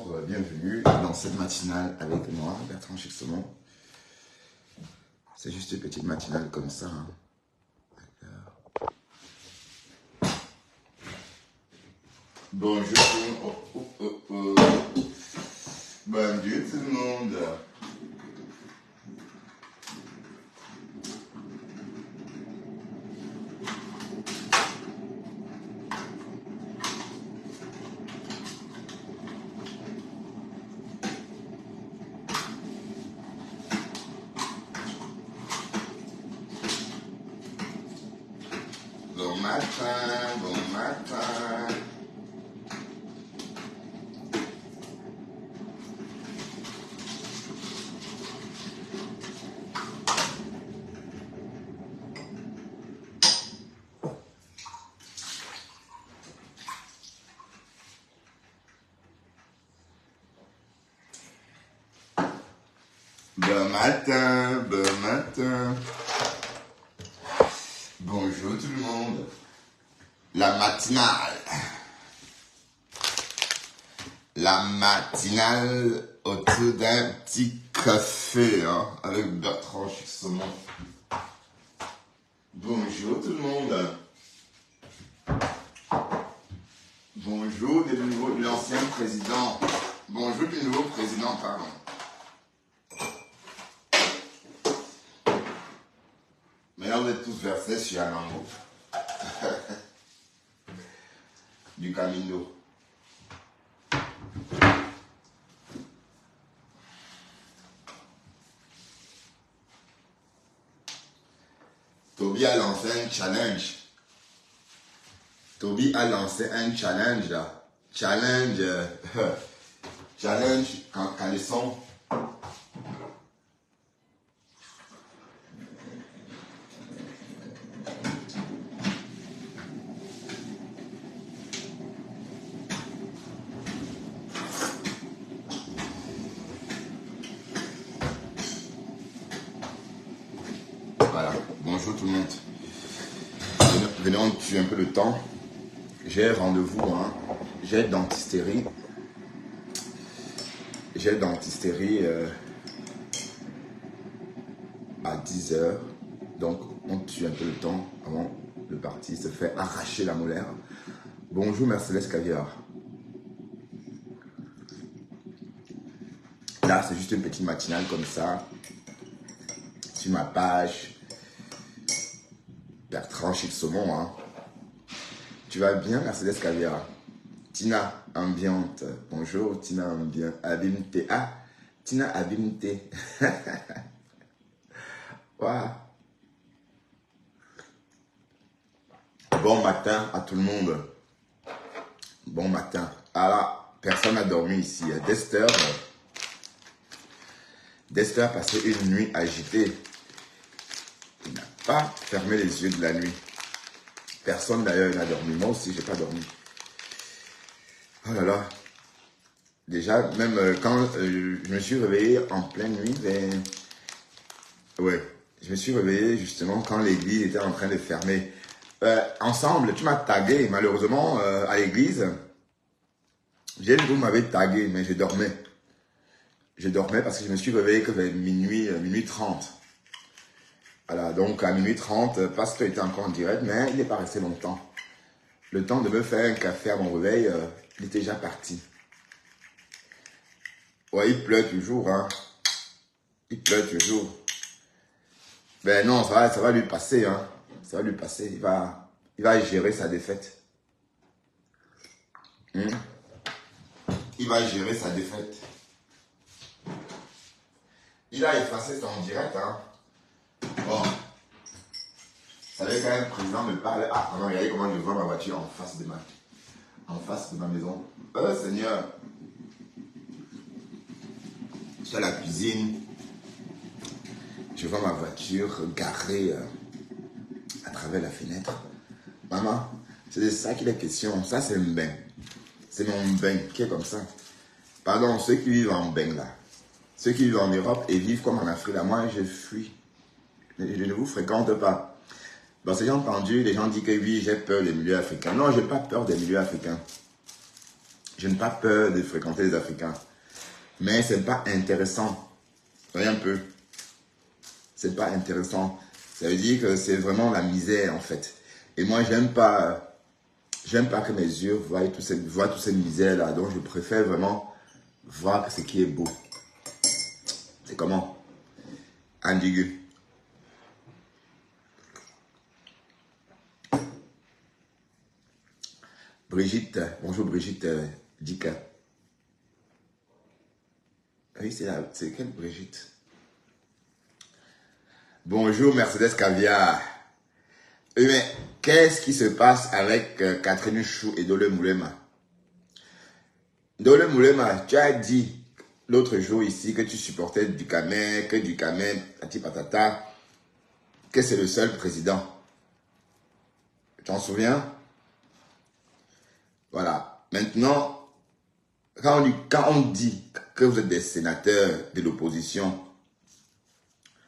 Bonjour, bienvenue dans cette matinale avec moi, Bertrand Chixomon. C'est juste une petite matinale comme ça. Hein. Bonjour, Bon Dieu tout le monde. Bon matin, bon matin. Bon matin, bon matin. Bonjour tout le monde. La matinale. La matinale autour d'un petit café hein, avec Bertrand Chixomon. Bonjour tout le monde. Bonjour de nouveau de l'ancien président. Bonjour du nouveau président, pardon. Maintenant vous êtes tous versés sur un angle. Du Camino. Toby a lancé un challenge. Toby a lancé un challenge là. Challenge. Challenge caleçon. Voilà, bonjour tout le monde. Venez, on tue un peu le temps. J'ai rendez-vous, hein. J'ai dentisterie. À 10h. Donc, on tue un peu le temps avant de partir. Se fait arracher la molaire. Bonjour Mercedes Caviar. Là, c'est juste une petite matinale comme ça. Sur ma page. Bertrand Chixomon, hein. Tu vas bien, Mercedes Caviar? Tina Ambiante. Bonjour, Tina Ambiante. Abimte. Ah, Tina Abimte. Wow. Bon matin à tout le monde. Bon matin. Alors, personne n'a dormi ici. Dexter a passé une nuit agitée. Il n'a pas fermé les yeux de la nuit. Personne d'ailleurs n'a dormi. Moi aussi, j'ai pas dormi. Oh là là. Déjà, même quand je me suis réveillé en pleine nuit, ouais, je me suis réveillé justement quand l'église était en train de fermer. Ensemble, tu m'as tagué. Malheureusement, à l'église, j'ai vu que vous m'avez tagué, mais je dormais. Je dormais parce que je me suis réveillé que vers minuit 30. Voilà, donc à minuit 30, Pasteur était encore en direct, mais il n'est pas resté longtemps. Le temps de me faire un café à mon réveil, il était déjà parti. Ouais, il pleut toujours, hein. Il pleut toujours. Ben non, ça va lui passer, hein. Ça va lui passer, il va gérer sa défaite. Il va gérer sa défaite. Il a effacé son direct, hein. Bon. Vous savez quand un président me parle. Ah, non, regardez comment je vois ma voiture en face de ma maison. Oh Seigneur. Je suis à la cuisine. Je vois ma voiture garée à travers la fenêtre. Maman, c'est de ça qu'il est question. Ça, c'est un bain. C'est mon bain qui est comme ça. Pardon, ceux qui vivent en bain là. Ceux qui vivent en Europe et vivent comme en Afrique là. Moi, je fuis. Je ne vous fréquente pas. Parce que j'ai entendu les gens dire que oui, j'ai peur des milieux africains. Non, je n'ai pas peur des milieux africains. Je n'ai pas peur de fréquenter les Africains. Mais ce n'est pas intéressant. Voyez un peu. C'est pas intéressant. Ça veut dire que c'est vraiment la misère en fait. Et moi, j'aime pas que mes yeux voient toute cette misère-là. Donc, je préfère vraiment voir ce qui est beau. C'est comment? Ambigu. Brigitte, bonjour Brigitte Dika. Oui, c'est quelle Brigitte? Bonjour Mercedes Caviar. Oui, mais qu'est-ce qui se passe avec Catherine Chou et Dole Moulema? Dole Moulema, tu as dit l'autre jour ici que tu supportais Dukamel, que Dukamel, tati patata, que c'est le seul président. Tu t'en souviens? Voilà. Maintenant, quand on dit que vous êtes des sénateurs de l'opposition,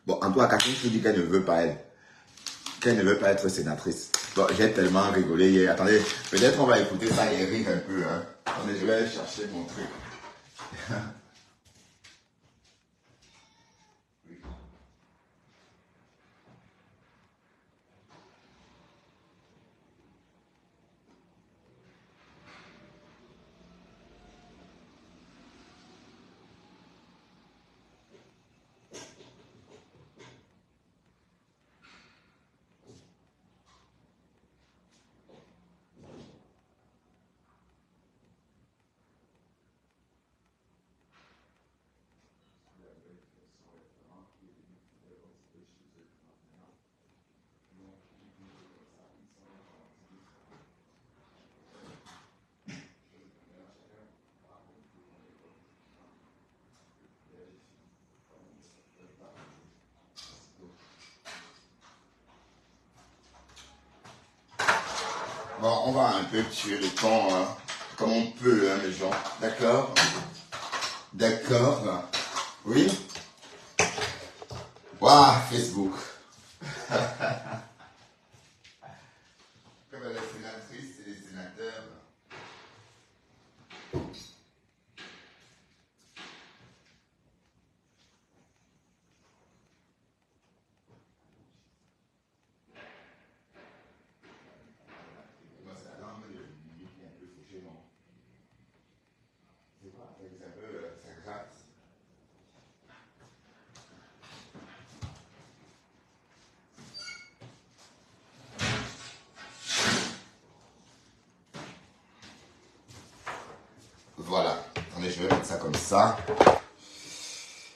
bon, en tout cas, Catherine Chou dit qu'elle ne veut pas elle. Qu'elle ne veut pas être sénatrice. Bon, j'ai tellement rigolé hier. Attendez, peut-être on va écouter ça et rire un peu. Hein. Attendez, je vais aller chercher mon truc. Bon, on va un peu tuer le temps, hein, comme on peut, hein, les gens. D'accord? D'accord. Oui? Waouh, Facebook. Comme les sénatrices et les sénateurs. Moi, c'est la langue de Mimi qui est un peu fauchée, non? C'est quoi? C'est un peu, ça gratte. Voilà. Attendez, je vais mettre ça comme ça.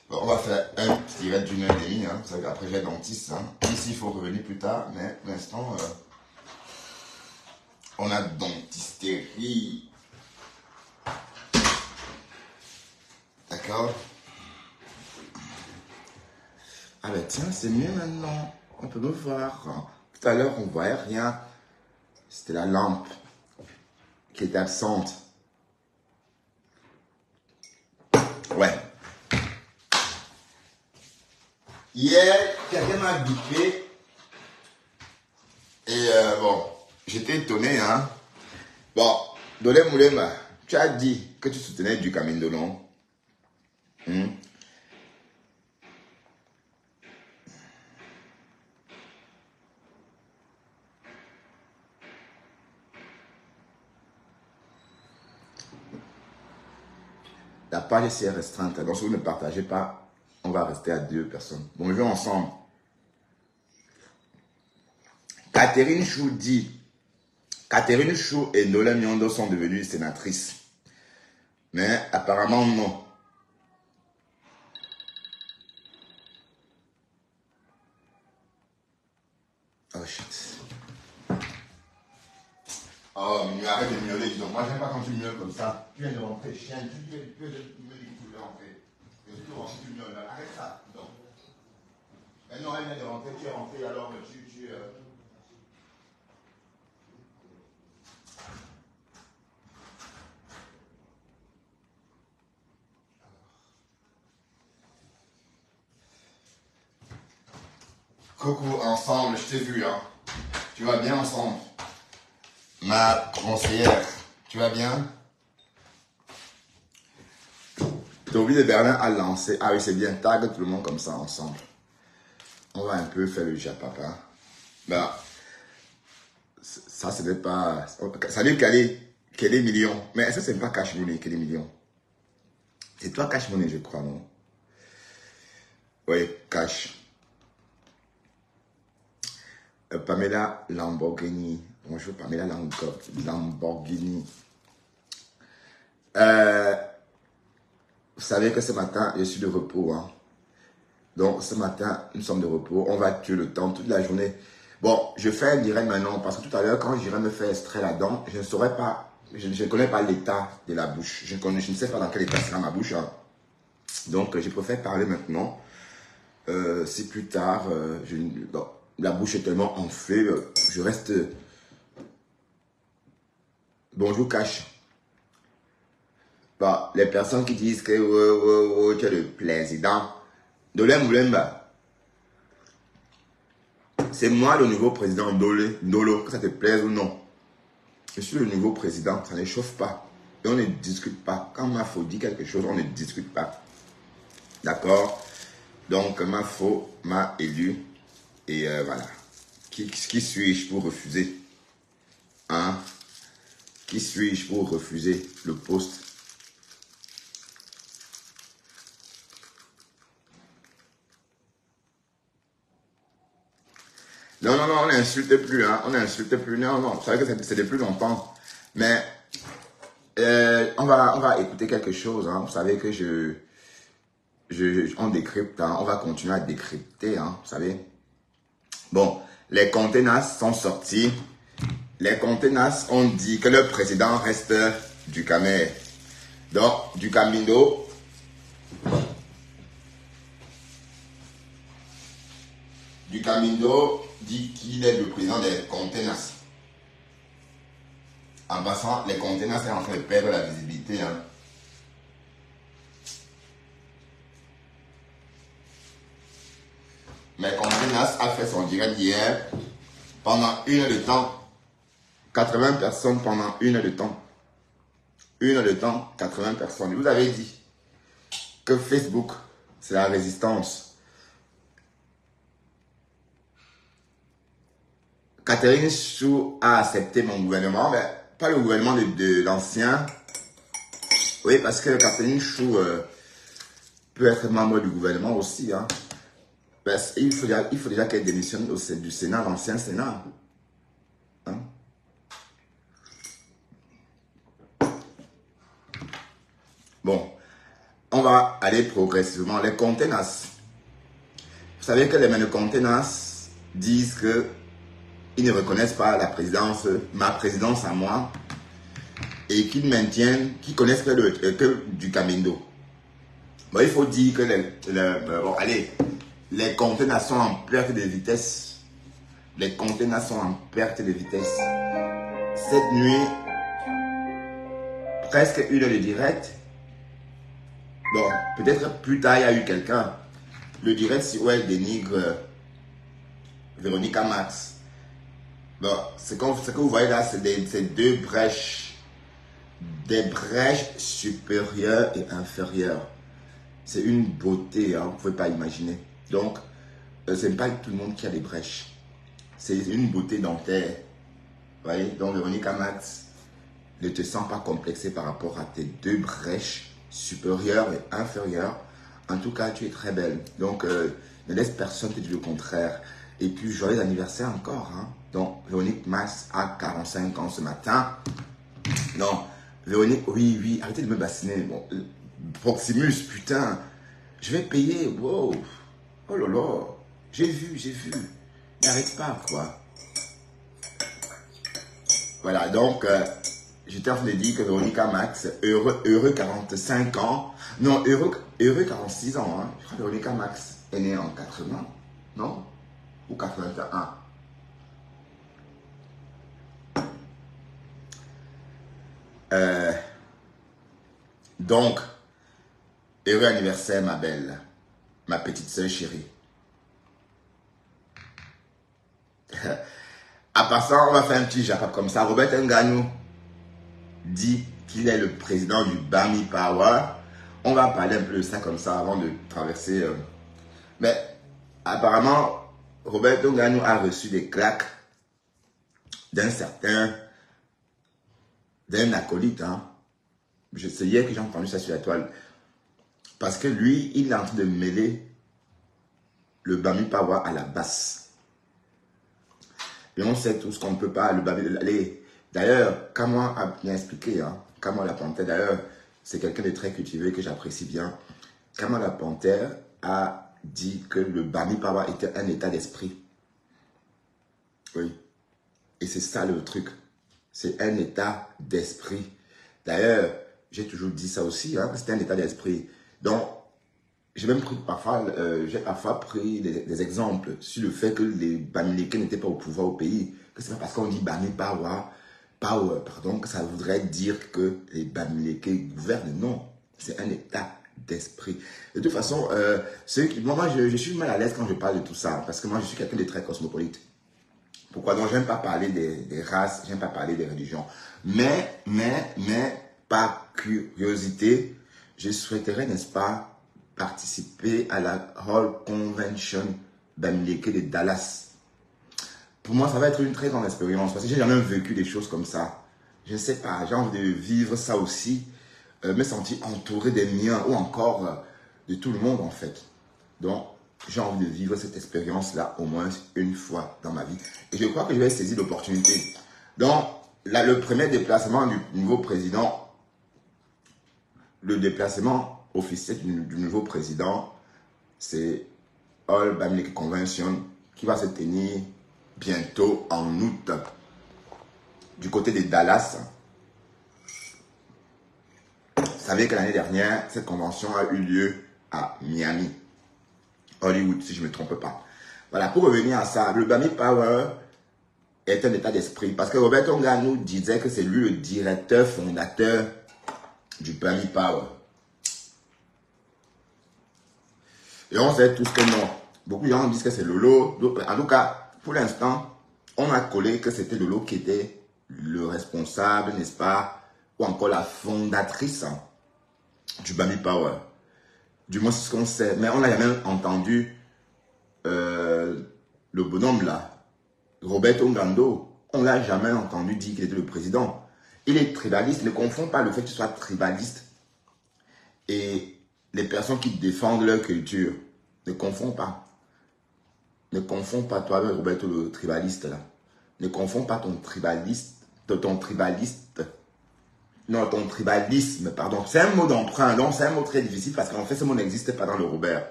Bon, on va faire un petit raid d'une heure et demie. Hein. Après, j'ai le dentiste. Hein. Ici, il faut revenir plus tard. Mais pour l'instant, on a dentisterie. D'accord? Ah ben tiens, c'est mieux maintenant. On peut me voir. Tout à l'heure, on ne voyait rien. C'était la lampe qui était absente. Ouais. Hier, quelqu'un m'a bipé. Et bon, j'étais étonné, hein. Bon, Dole Moulema, tu as dit que tu soutenais du Camille Delon. La page est restreinte, donc si vous ne partagez pas, on va rester à 2 personnes. Bonjour ensemble. Catherine Chou dit, Catherine Chou et Nola Miondo sont devenues sénatrices. Mais apparemment non. Oh shit. Oh, mais arrête de miauler, dis donc. Moi, j'aime pas quand tu miaules comme ça. Tu viens de rentrer, chien. Tu peux me dire que tu veux rentrer. Et tu rentres, tu miaules. Arrête ça. Non. Mais non, elle vient de rentrer, tu es rentré, alors Coucou, ensemble, je t'ai vu, hein. Tu vas bien ensemble? Ma conseillère, tu vas bien? Toby de Berlin a lancé. Ah oui, c'est bien. Tag tout le monde comme ça ensemble. On va un peu faire le japapa. Bah, ça, ce n'est pas. Salut, quel est million. Mais ça, c'est pas Cash Money, quel est million. C'est toi, Cash Money, je crois, non? Oui, Cash. Pamela Lamborghini. Bonjour, Pamela Lamborghini. Vous savez que ce matin, je suis de repos. Hein. Donc, ce matin, nous sommes de repos. On va tuer le temps toute la journée. Bon, je fais un direct maintenant parce que tout à l'heure, quand j'irai me faire extraire la dent, je ne saurais pas, je ne connais pas l'état de la bouche. Je ne sais pas dans quel état sera ma bouche. Hein. Donc, je préfère parler maintenant. Si plus tard, la bouche est tellement enflée, je reste... Bonjour, Cash. Bah, les personnes qui disent que tu es le président de l'Emboulemba, c'est moi le nouveau président Ndolo, que ça te plaise ou non. Je suis le nouveau président, ça ne chauffe pas. Et on ne discute pas. Quand Mafo dit quelque chose, on ne discute pas. D'accord? Donc, Mafo m'a élu. Et voilà. Qui suis-je pour refuser? Hein? Qui suis-je pour refuser le poste? Non, non, non, on n'insulte plus, hein. On n'insulte plus. Non, non, vous savez que c'est depuis longtemps. Mais on va écouter quelque chose, hein. Vous savez que on décrypte, hein. On va continuer à décrypter, hein. Vous savez. Bon, les contenants sont sortis. Les contenants ont dit que le président reste du Camer. Donc, du Camino. Du Camino dit qu'il est le président des contenants. En passant, les contenants sont en train de perdre la visibilité. Hein. Mais Contenas a fait son direct hier pendant 1 heure de temps. 80 personnes pendant 1 heure de temps. 1 heure de temps, 80 personnes. Vous avez dit que Facebook, c'est la résistance. Catherine Chou a accepté mon gouvernement, mais pas le gouvernement de l'ancien. Oui, parce que Catherine Chou peut être membre du gouvernement aussi. Hein. Il faut déjà qu'elle démissionne du Sénat, l'ancien Sénat. Hein? Bon, on va aller progressivement. Les contenants. Vous savez que les mêmes contenants disent que ils ne reconnaissent pas la présidence, ma présidence à moi, et qu'ils maintiennent, qu'ils connaissent que du Camino. Bon, il faut dire que les contenants sont en perte de vitesse. Les contenants sont en perte de vitesse. Cette nuit, presque 1 heure de direct. Bon, peut-être plus tard, il y a eu quelqu'un. Le direct, si elle dénigre Véronique Max. Bon, ce que vous voyez là, c'est deux brèches. Des brèches supérieures et inférieures. C'est une beauté, hein, vous ne pouvez pas imaginer. Donc, ce n'est pas tout le monde qui a des brèches. C'est une beauté dentaire. Vous voyez, donc Véronique Max, ne te sens pas complexé par rapport à tes deux brèches supérieures et inférieures. En tout cas, tu es très belle. Donc, ne laisse personne te dire le contraire. Et puis, joyeux anniversaire encore. Hein. Donc, Véronique Max a 45 ans ce matin. Non, Véronique, oui, arrêtez de me bassiner. Bon, Proximus, putain, je vais payer. Wow, oh là là, j'ai vu. N'arrête pas, quoi. Voilà, donc, j'étais en train de dire que Véronique Max, heureux 45 ans. Non, heureux 46 ans. Hein. Je crois que Véronique Max est née en 80, non? Ou 81. Donc, heureux anniversaire, ma belle, ma petite soeur chérie. À part ça, on va faire un petit japap comme ça. Robert Nganou dit qu'il est le président du Bami Power. On va parler un peu de ça comme ça avant de traverser. Mais apparemment, Roberto Nganou a reçu des claques d'un acolyte. Hein. C'est hier que j'ai entendu ça sur la toile. Parce que lui, il est en train de mêler le Bami Pawa à la basse. Et on sait tous qu'on ne peut pas le Bami. D'ailleurs, Kamwa a bien expliqué. Hein. Kamwa la Panthère, d'ailleurs, c'est quelqu'un de très cultivé que j'apprécie bien. Kamwa la Panthère a dit que le Bami Pawa était un état d'esprit. Oui. Et c'est ça le truc. C'est un état d'esprit. D'ailleurs, j'ai toujours dit ça aussi, hein, c'est un état d'esprit. Donc, j'ai même pris parfois pris des exemples sur le fait que les Bamileke n'étaient pas au pouvoir au pays. Que c'est pas parce qu'on dit Bami Pawa, pardon, que ça voudrait dire que les Bamileke gouvernent. Non, c'est un état d'esprit. De toute façon, moi, je suis mal à l'aise quand je parle de tout ça, parce que moi, je suis quelqu'un de très cosmopolite. Pourquoi? Donc, j'aime pas parler des races, j'aime pas parler des religions. Mais, par curiosité, je souhaiterais, n'est-ce pas, participer à la Hall Convention Bamileke de Dallas. Pour moi, ça va être une très grande expérience, parce que j'ai jamais vécu des choses comme ça. Je ne sais pas, j'ai envie de vivre ça aussi, me sentir entouré des miens, ou encore de tout le monde, en fait. Donc, j'ai envie de vivre cette expérience-là au moins une fois dans ma vie. Et je crois que je vais saisir l'opportunité. Donc, là, le premier déplacement du nouveau président, le déplacement officiel du nouveau président, c'est All Bamileke Convention qui va se tenir bientôt en août du côté de Dallas. Vous savez que l'année dernière, cette convention a eu lieu à Miami. Hollywood, si je ne me trompe pas. Voilà, pour revenir à ça, le Bami Power est un état d'esprit. Parce que Roberto Nganou disait que c'est lui le directeur fondateur du Bami Power. Et on sait tous que non. Beaucoup de gens disent que c'est Lolo. En tout cas, pour l'instant, on a collé que c'était Lolo qui était le responsable, n'est-ce pas, ou encore la fondatrice du Bami Power. Du moins, c'est ce qu'on sait. Mais on n'a jamais entendu le bonhomme là, Roberto Nganou. On ne l'a jamais entendu dire qu'il était le président. Il est tribaliste. Ne confonds pas le fait qu'il soit tribaliste et les personnes qui défendent leur culture. Ne confonds pas. Ne confonds pas toi avec Roberto le tribaliste là. Ne confonds pas ton tribaliste. Non, ton tribalisme, pardon. C'est un mot d'emprunt, donc c'est un mot très difficile parce qu'en fait, ce mot n'existe pas dans le Robert.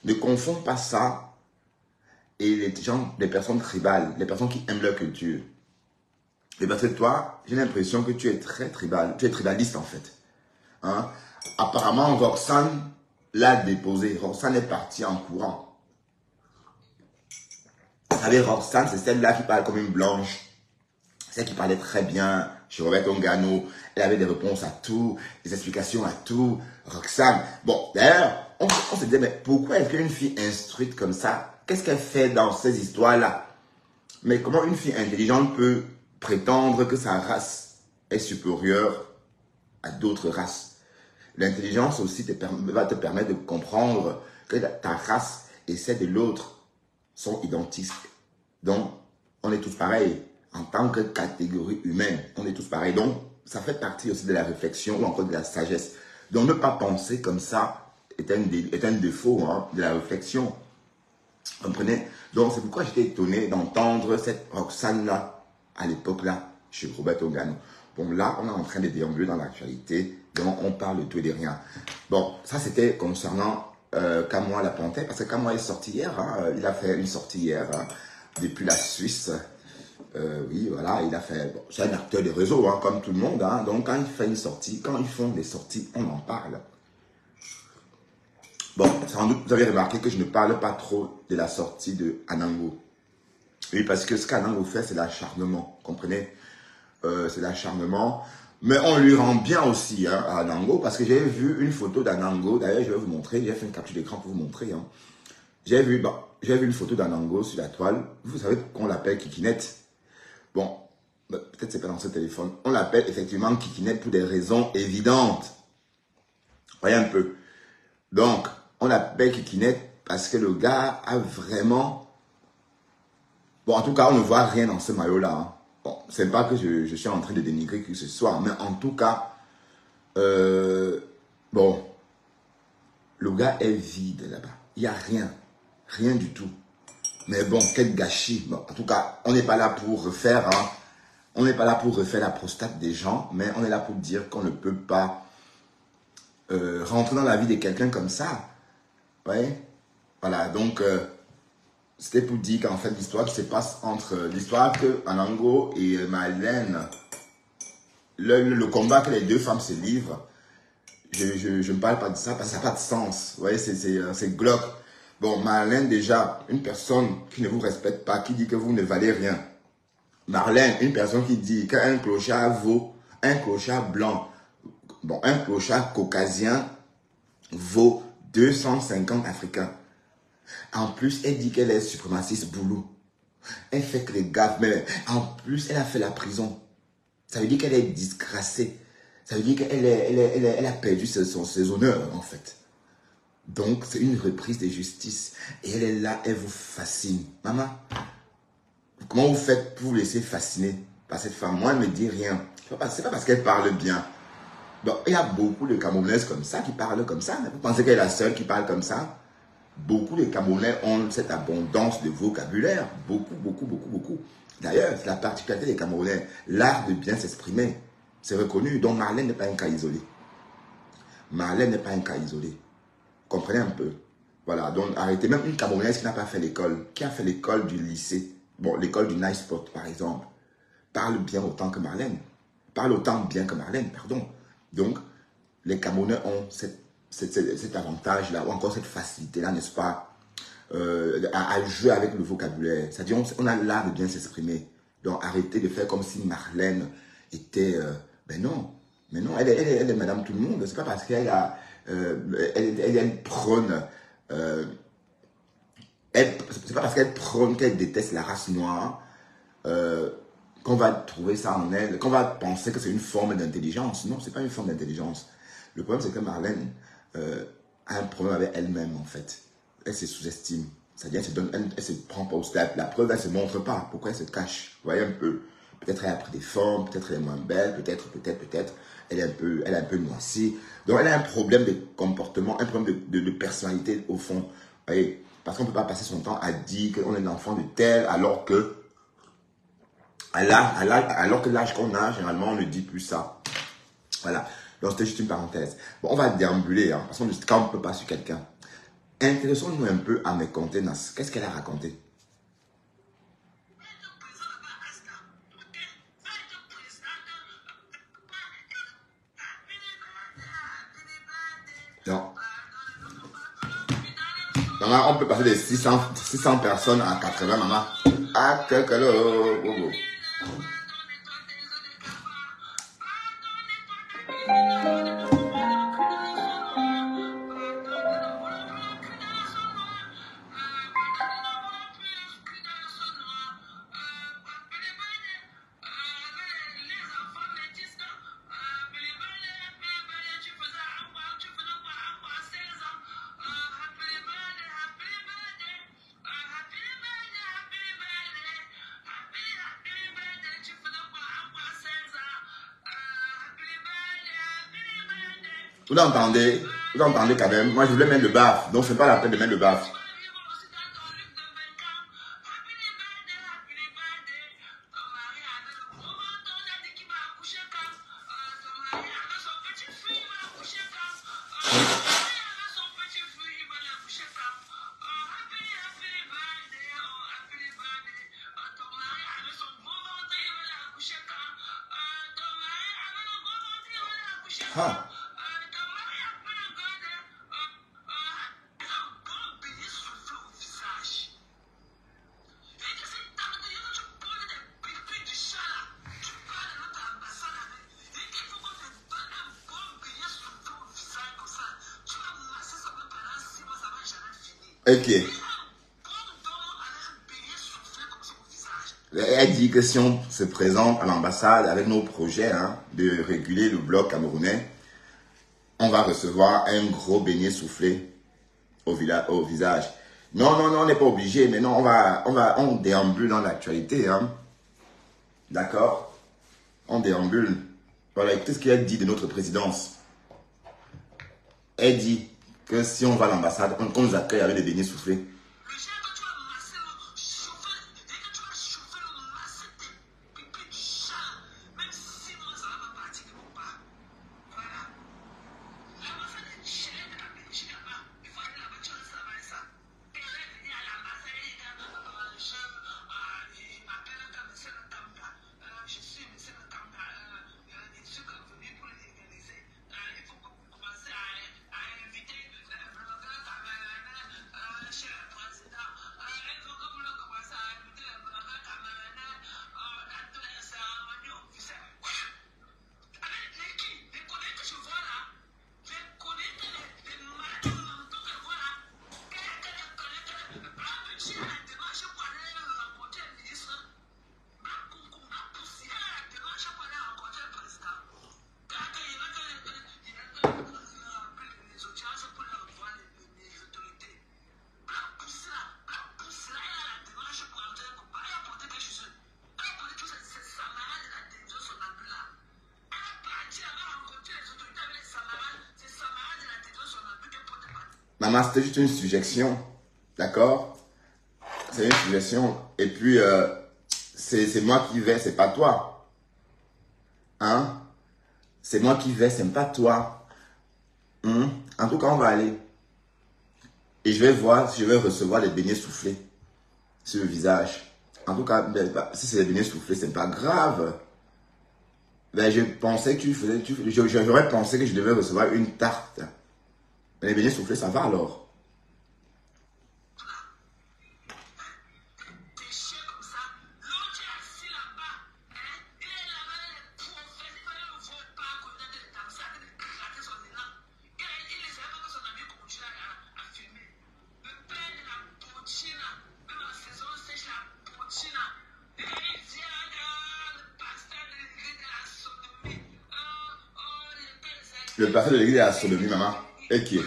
Ne confonds pas ça et les gens, les personnes tribales, les personnes qui aiment leur culture. Et parce que toi, j'ai l'impression que tu es très tribal, tu es tribaliste en fait. Hein? Apparemment, Roxane l'a déposé. Roxane est partie en courant. Vous savez, Roxane, c'est celle-là qui parle comme une blanche. Celle qui parlait très bien chez Roberto Nganou. Elle avait des réponses à tout, des explications à tout. Roxane. Bon, d'ailleurs, on se disait, mais pourquoi est-ce qu'une fille instruite comme ça, qu'est-ce qu'elle fait dans ces histoires-là? Mais comment une fille intelligente peut prétendre que sa race est supérieure à d'autres races? L'intelligence aussi va te permettre de comprendre que ta race et celle de l'autre sont identiques. Donc, on est tous pareils. En tant que catégorie humaine, on est tous pareils. Donc, ça fait partie aussi de la réflexion ou encore de la sagesse. Donc, ne pas penser comme ça est un défaut hein, de la réflexion. Vous comprenez? Donc, c'est pourquoi j'étais étonné d'entendre cette Roxane-là, à l'époque-là, chez Roberto Nganou. Bon, là, on est en train de déambuler dans l'actualité. Donc, on parle de tout et de rien. Bon, ça, c'était concernant Kamwa la Panthère. Parce que Kamwa est sorti hier. Hein, il a fait une sortie hier hein, depuis la Suisse. Oui, voilà, il a fait... Bon, c'est un acteur de réseau, hein, comme tout le monde. Hein, donc, quand il fait une sortie, quand ils font des sorties, on en parle. Bon, sans doute, vous avez remarqué que je ne parle pas trop de la sortie de Anango. Oui, parce que ce qu'Anango fait, c'est l'acharnement. Comprenez? C'est l'acharnement. Mais on lui rend bien aussi hein, à Anango, parce que j'ai vu une photo d'Anango. D'ailleurs, je vais vous montrer. J'ai fait une capture d'écran pour vous montrer. Hein. J'ai vu une photo d'Anango sur la toile. Vous savez qu'on l'appelle Kikinette. Bon, peut-être c'est pas dans ce téléphone. On l'appelle effectivement Kikinette pour des raisons évidentes. Voyez un peu. Donc, on l'appelle Kikinette parce que le gars a vraiment... Bon, en tout cas, on ne voit rien dans ce maillot-là. Hein. Bon, c'est pas que je suis en train de dénigrer qui que ce soit, mais en tout cas, bon, le gars est vide là-bas. Il n'y a rien. Rien du tout. Mais bon, quel gâchis. Bon, en tout cas, on n'est pas là pour refaire... Hein, on n'est pas là pour refaire la prostate des gens, mais on est là pour dire qu'on ne peut pas rentrer dans la vie de quelqu'un comme ça. Ouais. Voilà, donc c'était pour dire qu'en fait l'histoire qui se passe entre l'histoire que Anango et Marlène, le combat que les deux femmes se livrent, je ne parle pas de ça parce que ça n'a pas de sens. Vous voyez, c'est glauque. Bon, Marlène déjà, une personne qui ne vous respecte pas, qui dit que vous ne valez rien. Marlène, une personne qui dit qu'un clochard vaut, un clochard blanc, bon, un clochard caucasien vaut 250 Africains. En plus, elle dit qu'elle est suprémaciste boulot. Elle fait que les gaffes, mais en plus, elle a fait la prison. Ça veut dire qu'elle est disgracée. Ça veut dire qu'elle a perdu ses honneurs, en fait. Donc, c'est une reprise de justice. Et elle est là, elle vous fascine. Maman, comment vous faites pour vous laisser fasciner par cette femme? Moi, elle ne me dit rien. C'est pas parce qu'elle parle bien. Donc, il y a beaucoup de Camerounaises comme ça qui parlent comme ça. Vous pensez qu'elle est la seule qui parle comme ça? Beaucoup de Camerounais ont cette abondance de vocabulaire. Beaucoup, beaucoup, beaucoup, beaucoup. D'ailleurs, c'est la particularité des Camerounais. L'art de bien s'exprimer. C'est reconnu. Donc, Marlène n'est pas un cas isolé. Marlène n'est pas un cas isolé. Comprenez un peu. Voilà. Donc, arrêtez. Même une Camerounaise qui n'a pas fait l'école, qui a fait l'école du lycée, bon, l'école du Nice Spot, par exemple, parle bien autant que Marlène. Parle autant bien que Marlène, pardon. Donc, les Camerounais ont cet avantage-là, ou encore cette facilité-là, n'est-ce pas, à jouer avec le vocabulaire. C'est-à-dire, on a l'art de bien s'exprimer. Donc, arrêtez de faire comme si Marlène était... ben non, mais non, elle est madame tout le monde. C'est pas parce qu'elle a... elle prône... c'est pas parce qu'elle prône qu'elle déteste la race noire qu'on va trouver ça en elle, qu'on va penser que c'est une forme d'intelligence. Non, c'est pas une forme d'intelligence. Le problème, c'est que Marlène a un problème avec elle-même, en fait. Elle se sous-estime. C'est-à-dire, elle se prend pas au stade. La preuve, elle se montre pas. Pourquoi elle se cache? Vous voyez un peu. Peut-être elle a pris des formes, peut-être elle est moins belle, peut-être. Elle est un peu noisée. Donc, elle a un problème de comportement, un problème de personnalité, au fond. Vous voyez? Parce qu'on ne peut pas passer son temps à dire qu'on est l'enfant de tel, alors que l'âge qu'on a, généralement, on ne dit plus ça. Voilà. Donc, c'était juste une parenthèse. Bon, on va déambuler, hein, parce que quand on ne peut pas sur quelqu'un. Intéressons-nous un peu à mes contenances. Qu'est-ce qu'elle a raconté? Non. Maman, on peut passer de 600 personnes à 80, maman. Ah, que là. Vous entendez quand même. Moi, je voulais mettre le baf. Donc, c'est pas la peine de mettre le baf. Ah. Ok. Elle dit que si on se présente à l'ambassade avec nos projets hein, de réguler le bloc camerounais, on va recevoir un gros beignet soufflé au visage. Non, non, non, on n'est pas obligé, mais non, on déambule dans l'actualité, hein. D'accord? On déambule. Voilà, écoutez ce qu'elle dit de notre présidence. Elle dit que si on va à l'ambassade, on nous accueille avec des beignets soufflés. Maman, c'était juste une suggestion. D'accord? C'est une suggestion. Et puis, c'est moi qui vais, c'est pas toi. Hein? C'est moi qui vais, c'est pas toi. En tout cas, on va aller. Et je vais voir si je vais recevoir les beignets soufflés sur le visage. En tout cas, si c'est les beignets soufflés, c'est pas grave. Ben, je pensais que tu faisais. J'aurais pensé que je devais recevoir une tarte. Mais les beignets soufflés, ça va alors. Le pasteur de l'église de la sodomie, maman. Et qui est?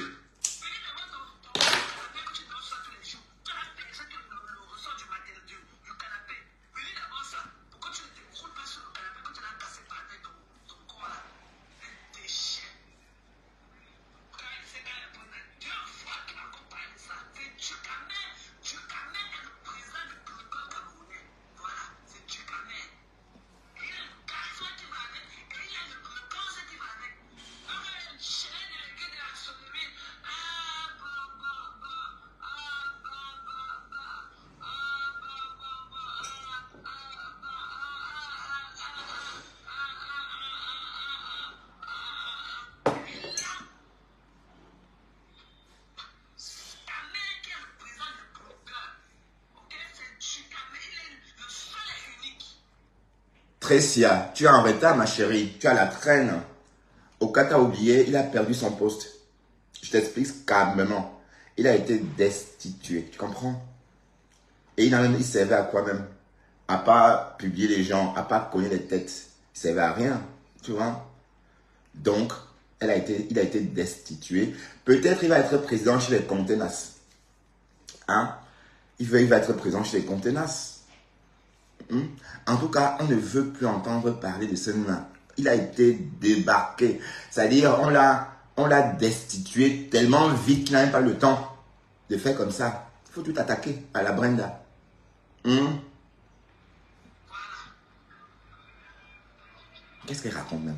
Tressia, tu es en retard, ma chérie. Tu as la traîne. Au cas où tu as oublié, il a perdu son poste. Je t'explique calmement. Il a été destitué. Tu comprends? Et il servait à quoi même? À pas publier les gens, à pas cogner les têtes. Il servait à rien. Tu vois? Donc, il a été destitué. Peut-être il va être président chez les Contenas. Hein? Il va être présent chez les Contenas. En tout cas, on ne veut plus entendre parler de ce nain. Il a été débarqué. C'est-à-dire, on l'a destitué tellement vite qu'il n'a même pas le temps de faire comme ça. Il faut tout attaquer à la Brenda. Qu'est-ce qu'elle raconte même?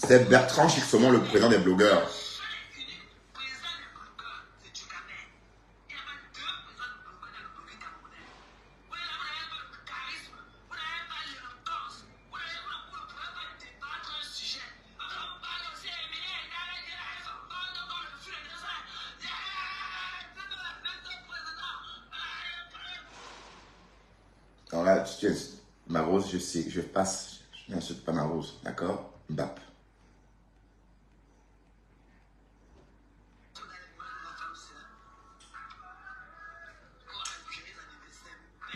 C'est Bertrand Chixomon, le président des blogueurs. tu insultes ma rose, je sais, je passe. Je n'insulte pas ma rose, d'accord? Bap.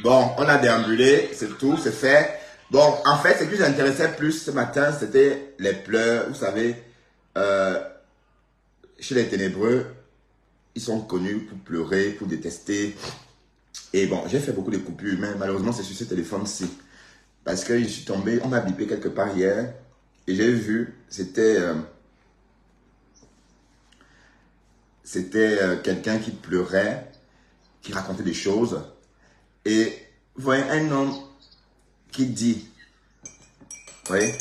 Bon, on a déambulé, c'est tout, c'est fait. Bon, en fait, ce qui nous intéressait plus ce matin, c'était les pleurs. Vous savez, euh, chez les ténébreux, ils sont connus pour pleurer, pour détester. Et bon, j'ai fait beaucoup de coupures, mais malheureusement, c'est sur ce téléphone-ci. Parce que je suis tombé, on m'a bipé quelque part hier, et j'ai vu, c'était quelqu'un qui pleurait, qui racontait des choses. Et vous voyez, un homme qui dit, vous voyez,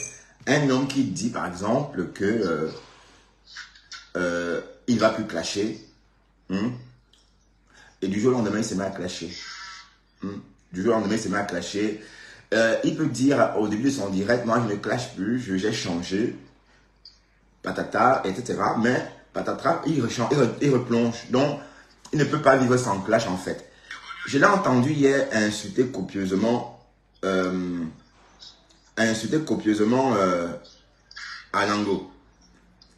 un homme qui dit par exemple que il va plus clasher, hein, et du jour au lendemain il se met à clasher, hein, du jour au lendemain il se met à clasher. Il peut dire au début de son direct, moi je ne clash plus, j'ai changé, patata, etc. Mais patata, il replonge. Donc, il ne peut pas vivre sans clash en fait. Je l'ai entendu hier insulter copieusement, Anango.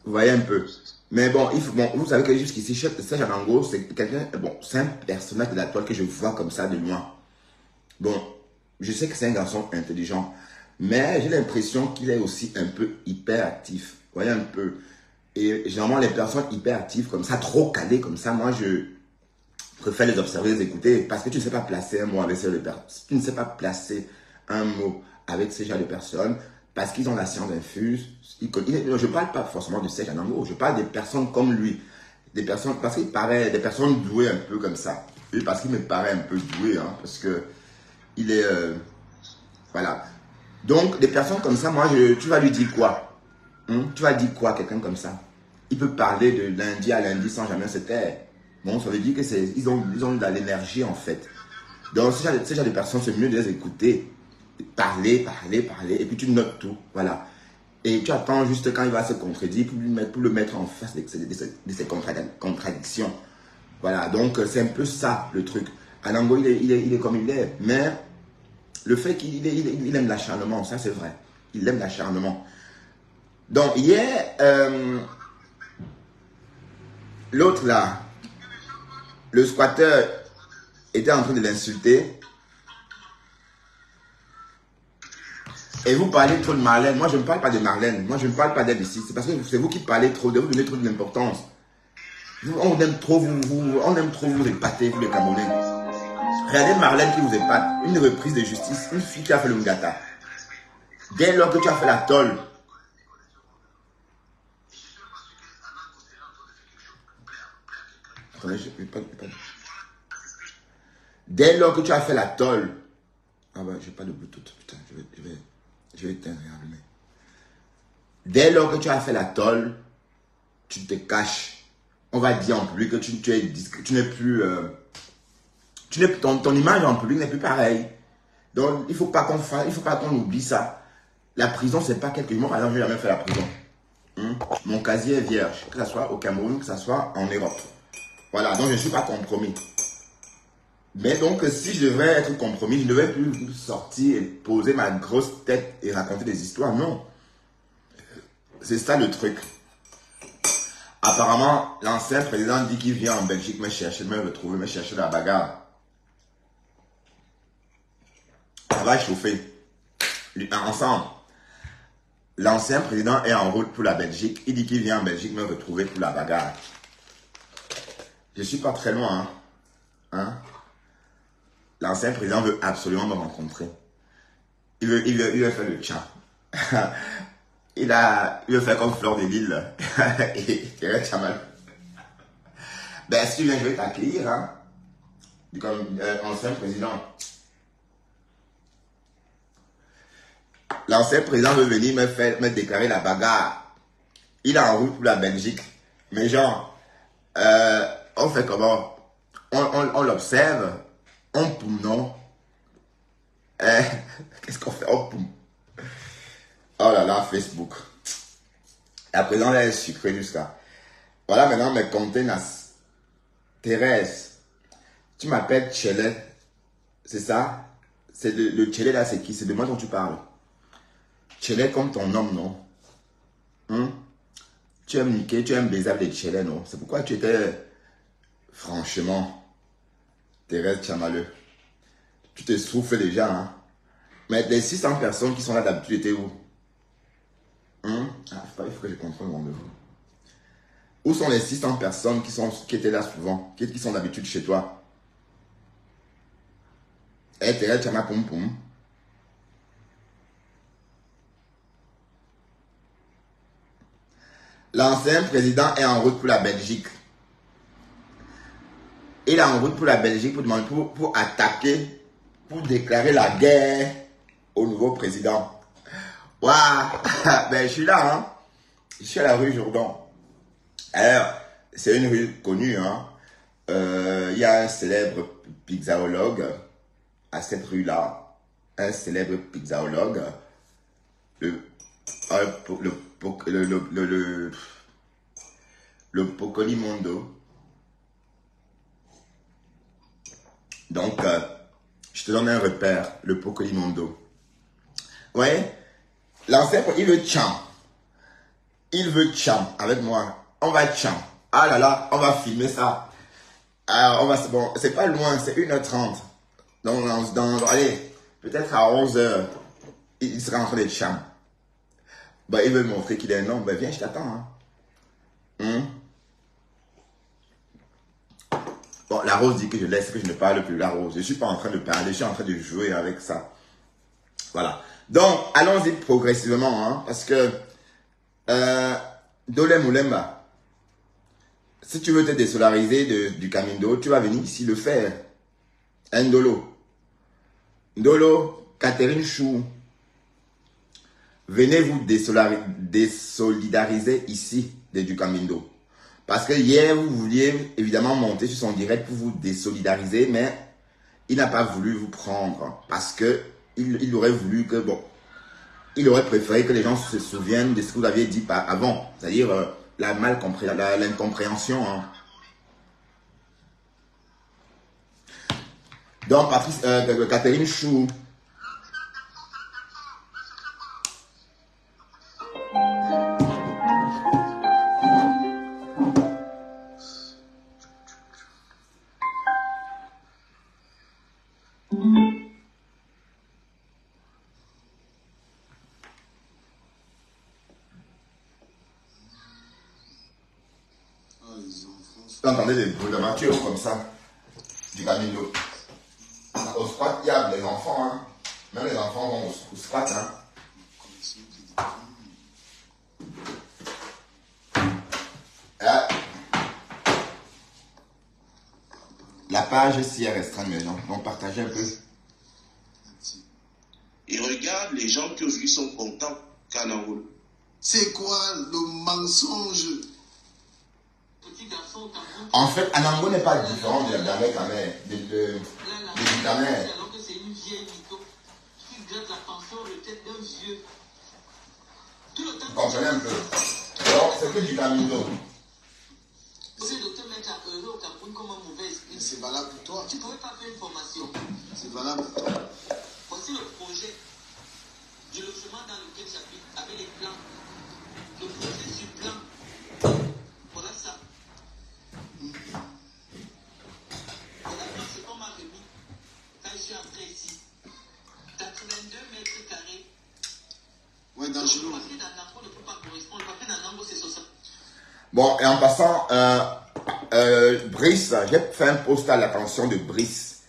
Vous voyez un peu. Mais bon, bon vous savez que jusqu'ici, Serge Anango, c'est quelqu'un, bon, c'est un personnage de la toile que je vois comme ça de loin. Bon, je sais que c'est un garçon intelligent, mais j'ai l'impression qu'il est aussi un peu hyperactif. Vous voyez un peu. Et généralement, les personnes hyperactives comme ça, trop calées comme ça, moi, je préfère les observer, les écouter, parce que tu ne sais pas placer un mot avec ces personnes. Tu ne sais pas placer un mot avec ces gens de personnes, parce qu'ils ont la science infuse. Je ne parle pas forcément de Serge Anango, je parle des personnes comme lui. Des personnes, parce qu'il paraît, des personnes douées un peu comme ça. Et parce qu'il me paraît un peu doué, hein, parce que il est... voilà. Donc, des personnes comme ça, moi, tu vas lui dire quoi, hein? Tu vas dire quoi à quelqu'un comme ça? Il peut parler de lundi à lundi sans jamais se taire. Bon, ça veut dire qu'ils ont de l'énergie, en fait. Donc, ces genre de personnes, c'est mieux de les écouter. Parler, et puis tu notes tout. Voilà. Et tu attends juste quand il va se contredire pour le mettre en face de ses contradictions. Voilà. Donc, c'est un peu ça, le truc. Anango, il est comme il est. Mais le fait qu'il aime l'acharnement, ça c'est vrai. Il aime l'acharnement. Donc, hier, l'autre là, le squatter était en train de l'insulter. Et vous parlez trop de Marlène. Moi, je ne parle pas de Marlène. Moi, je ne parle pas d'elle ici. C'est parce que c'est vous qui parlez trop, de vous donner trop d'importance. On aime trop vous épater, vous les Camerounais. Regardez Marlène qui vous épate. Une reprise de justice. Une fille qui a fait le Ngata. Dès lors que tu as fait la tôle. Attendez, je ne peux pas. Dès lors que tu as fait la tôle. Ah bah, j'ai pas de Bluetooth. Putain, je vais éteindre et allumer. Dès lors que tu as fait la tôle, tu te caches. On va dire en public que tu n'es plus... ton image en public n'est plus pareille. Donc, il ne faut pas qu'on oublie ça. La prison, c'est pas quelque chose. Moi, par exemple, je n'ai jamais fait la prison. Mon casier est vierge. Que ce soit au Cameroun, que ce soit en Europe. Voilà, donc je ne suis pas compromis. Mais donc, si je devais être compromis, je ne devais plus sortir et poser ma grosse tête et raconter des histoires. Non. C'est ça le truc. Apparemment, l'ancien président dit qu'il vient en Belgique me retrouver, me chercher la bagarre. Ça va chauffer. Ensemble. L'ancien président est en route pour la Belgique. Il dit qu'il vient en Belgique me retrouver pour la bagarre. Je ne suis pas très loin. Hein? L'ancien président veut absolument me rencontrer. Il veut faire le chat. Il veut faire comme Fleur de Lille. Et mal. Ben, si tu viens, je vais t'accueillir. Hein? Comme ancien président. L'ancien président veut venir me déclarer la bagarre. Il est en route pour la Belgique. Mais genre, on fait comment? On l'observe. On poum, non? Qu'est-ce qu'on fait? On poum. Oh là là, Facebook. À présent, là, elle est sucrée jusqu'à. Voilà maintenant mes contenants. Thérèse, tu m'appelles Chelet. C'est ça? C'est le Tchélé là, c'est qui? C'est de moi dont tu parles. Tchélé comme ton nom, non? Hein? Tu aimes niquer, tu aimes baiser avec les Tchélé, non? C'est pourquoi tu étais, franchement, Thérèse Tchamaleu. Tu te souffles déjà, hein? Mais les 600 personnes qui sont là d'habitude étaient où? Hein? Ah, il faut que je contrôle mon neveu. Où sont les 600 personnes qui étaient là souvent, qui sont d'habitude chez toi? Eh, Thérèse Tchama Poum Poum. L'ancien président est en route pour la Belgique. Il est en route pour la Belgique pour attaquer, pour déclarer la guerre au nouveau président. Waouh! Ben, je suis là, hein. Je suis à la rue Jourdan. Alors, c'est une rue connue, hein. Il y a un célèbre pizzaologue à cette rue-là. Un célèbre pizzaologue. Le Pocolimondo. Donc, je te donne un repère, le Pocolimondo. Ouais, l'ancien, il veut tcham. Il veut tcham avec moi. On va tcham. Ah là là, on va filmer ça. Alors, bon, c'est pas loin, c'est 1h30. Donc, allez, peut-être à 11h, il sera en train de tcham. Bah, il veut me montrer qu'il est un homme. Ben, viens, je t'attends. Hein. Bon, la Rose dit que je laisse, que je ne parle plus. La Rose, je ne suis pas en train de parler, je suis en train de jouer avec ça. Voilà. Donc, allons-y progressivement, hein, parce que Dole Moulemba, si tu veux te désolariser du Camindo, tu vas venir ici le faire. Un Dolo. Dolo, Catherine Chou, venez vous désolidariser ici du Camindo. Parce que hier, vous vouliez évidemment monter sur son direct pour vous désolidariser, mais il n'a pas voulu vous prendre. Parce que il aurait voulu que, bon, il aurait préféré que les gens se souviennent de ce que vous aviez dit avant. C'est-à-dire l'incompréhension. Hein. Donc, Catherine Chou. Vous entendez des bruits de voiture comme ça, du Camilo. Au squat, il y a les enfants, hein. Même les enfants vont au squat, hein. La page s'y est restreinte, mes gens. Donc, partagez un peu. Et regarde les gens qui aujourd'hui sont contents qu'Anangoul. C'est quoi le mensonge? En fait, Anango n'est pas différent de la mère, de ta mère. Alors que c'est une vieille mytho qui gratte la pension de tête d'un vieux. Vous comprenez un peu. Alors, c'est que du Camino. C'est de te mettre à heureux au Cameroun comme un mauvais esprit. Mais c'est valable pour toi. Tu ne pourrais pas faire une formation. C'est valable pour toi. Voici le projet du logement dans lequel j'habite avec les plans. Le projet sur plan. Voilà ça. Voilà ce qu'on m'a remis quand je suis entré ici. 82 mètres carrés. Ouais, D'Angelo. Le papier d'Anango ne peut pas correspondre. Le papier d'Anango, c'est 60. Bon, et en passant, Brice, j'ai fait un post à l'attention de Brice.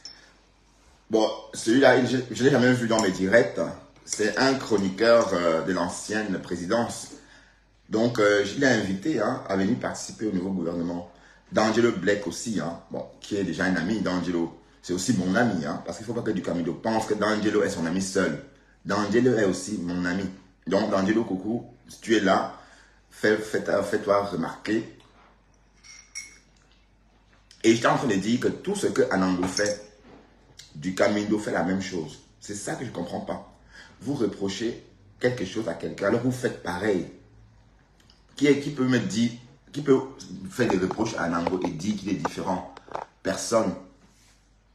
Bon, celui-là, je ne l'ai jamais vu dans mes directs. C'est un chroniqueur de l'ancienne présidence. Donc, je l'ai invité à venir participer au nouveau gouvernement. D'Angelo Black aussi, bon, qui est déjà un ami d'Angelo. C'est aussi mon ami, parce qu'il ne faut pas que du Camilo pense que D'Angelo est son ami seul. D'Angelo est aussi mon ami. Donc, D'Angelo, coucou, si tu es là, fais-toi remarquer. Et j'étais en train de dire que tout ce que Anango fait, du Camilo fait la même chose. C'est ça que je ne comprends pas. Vous reprochez quelque chose à quelqu'un, alors vous faites pareil. Qui peut me dire, qui peut faire des reproches à Anango et dire qu'il est différent? Personne.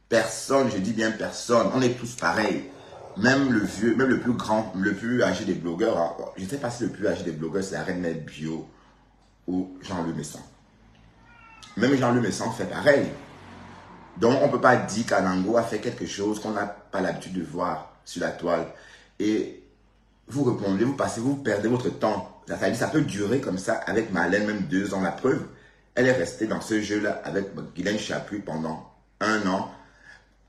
Personne, je dis bien personne. On est tous pareils. Même le vieux, même le plus grand, le plus âgé des blogueurs. Hein. Je ne sais pas si le plus âgé des blogueurs, c'est la Reine Mère Bio ou Jean-Louis Messon. Même Jean-Louis Messon fait pareil. Donc, on ne peut pas dire qu'Anango a fait quelque chose qu'on n'a pas l'habitude de voir sur la toile. Et vous répondez, vous passez, vous perdez votre temps. Ça peut durer comme ça avec Marlène, même 2 ans. La preuve, elle est restée dans ce jeu-là avec Guylaine Chaput pendant 1 an.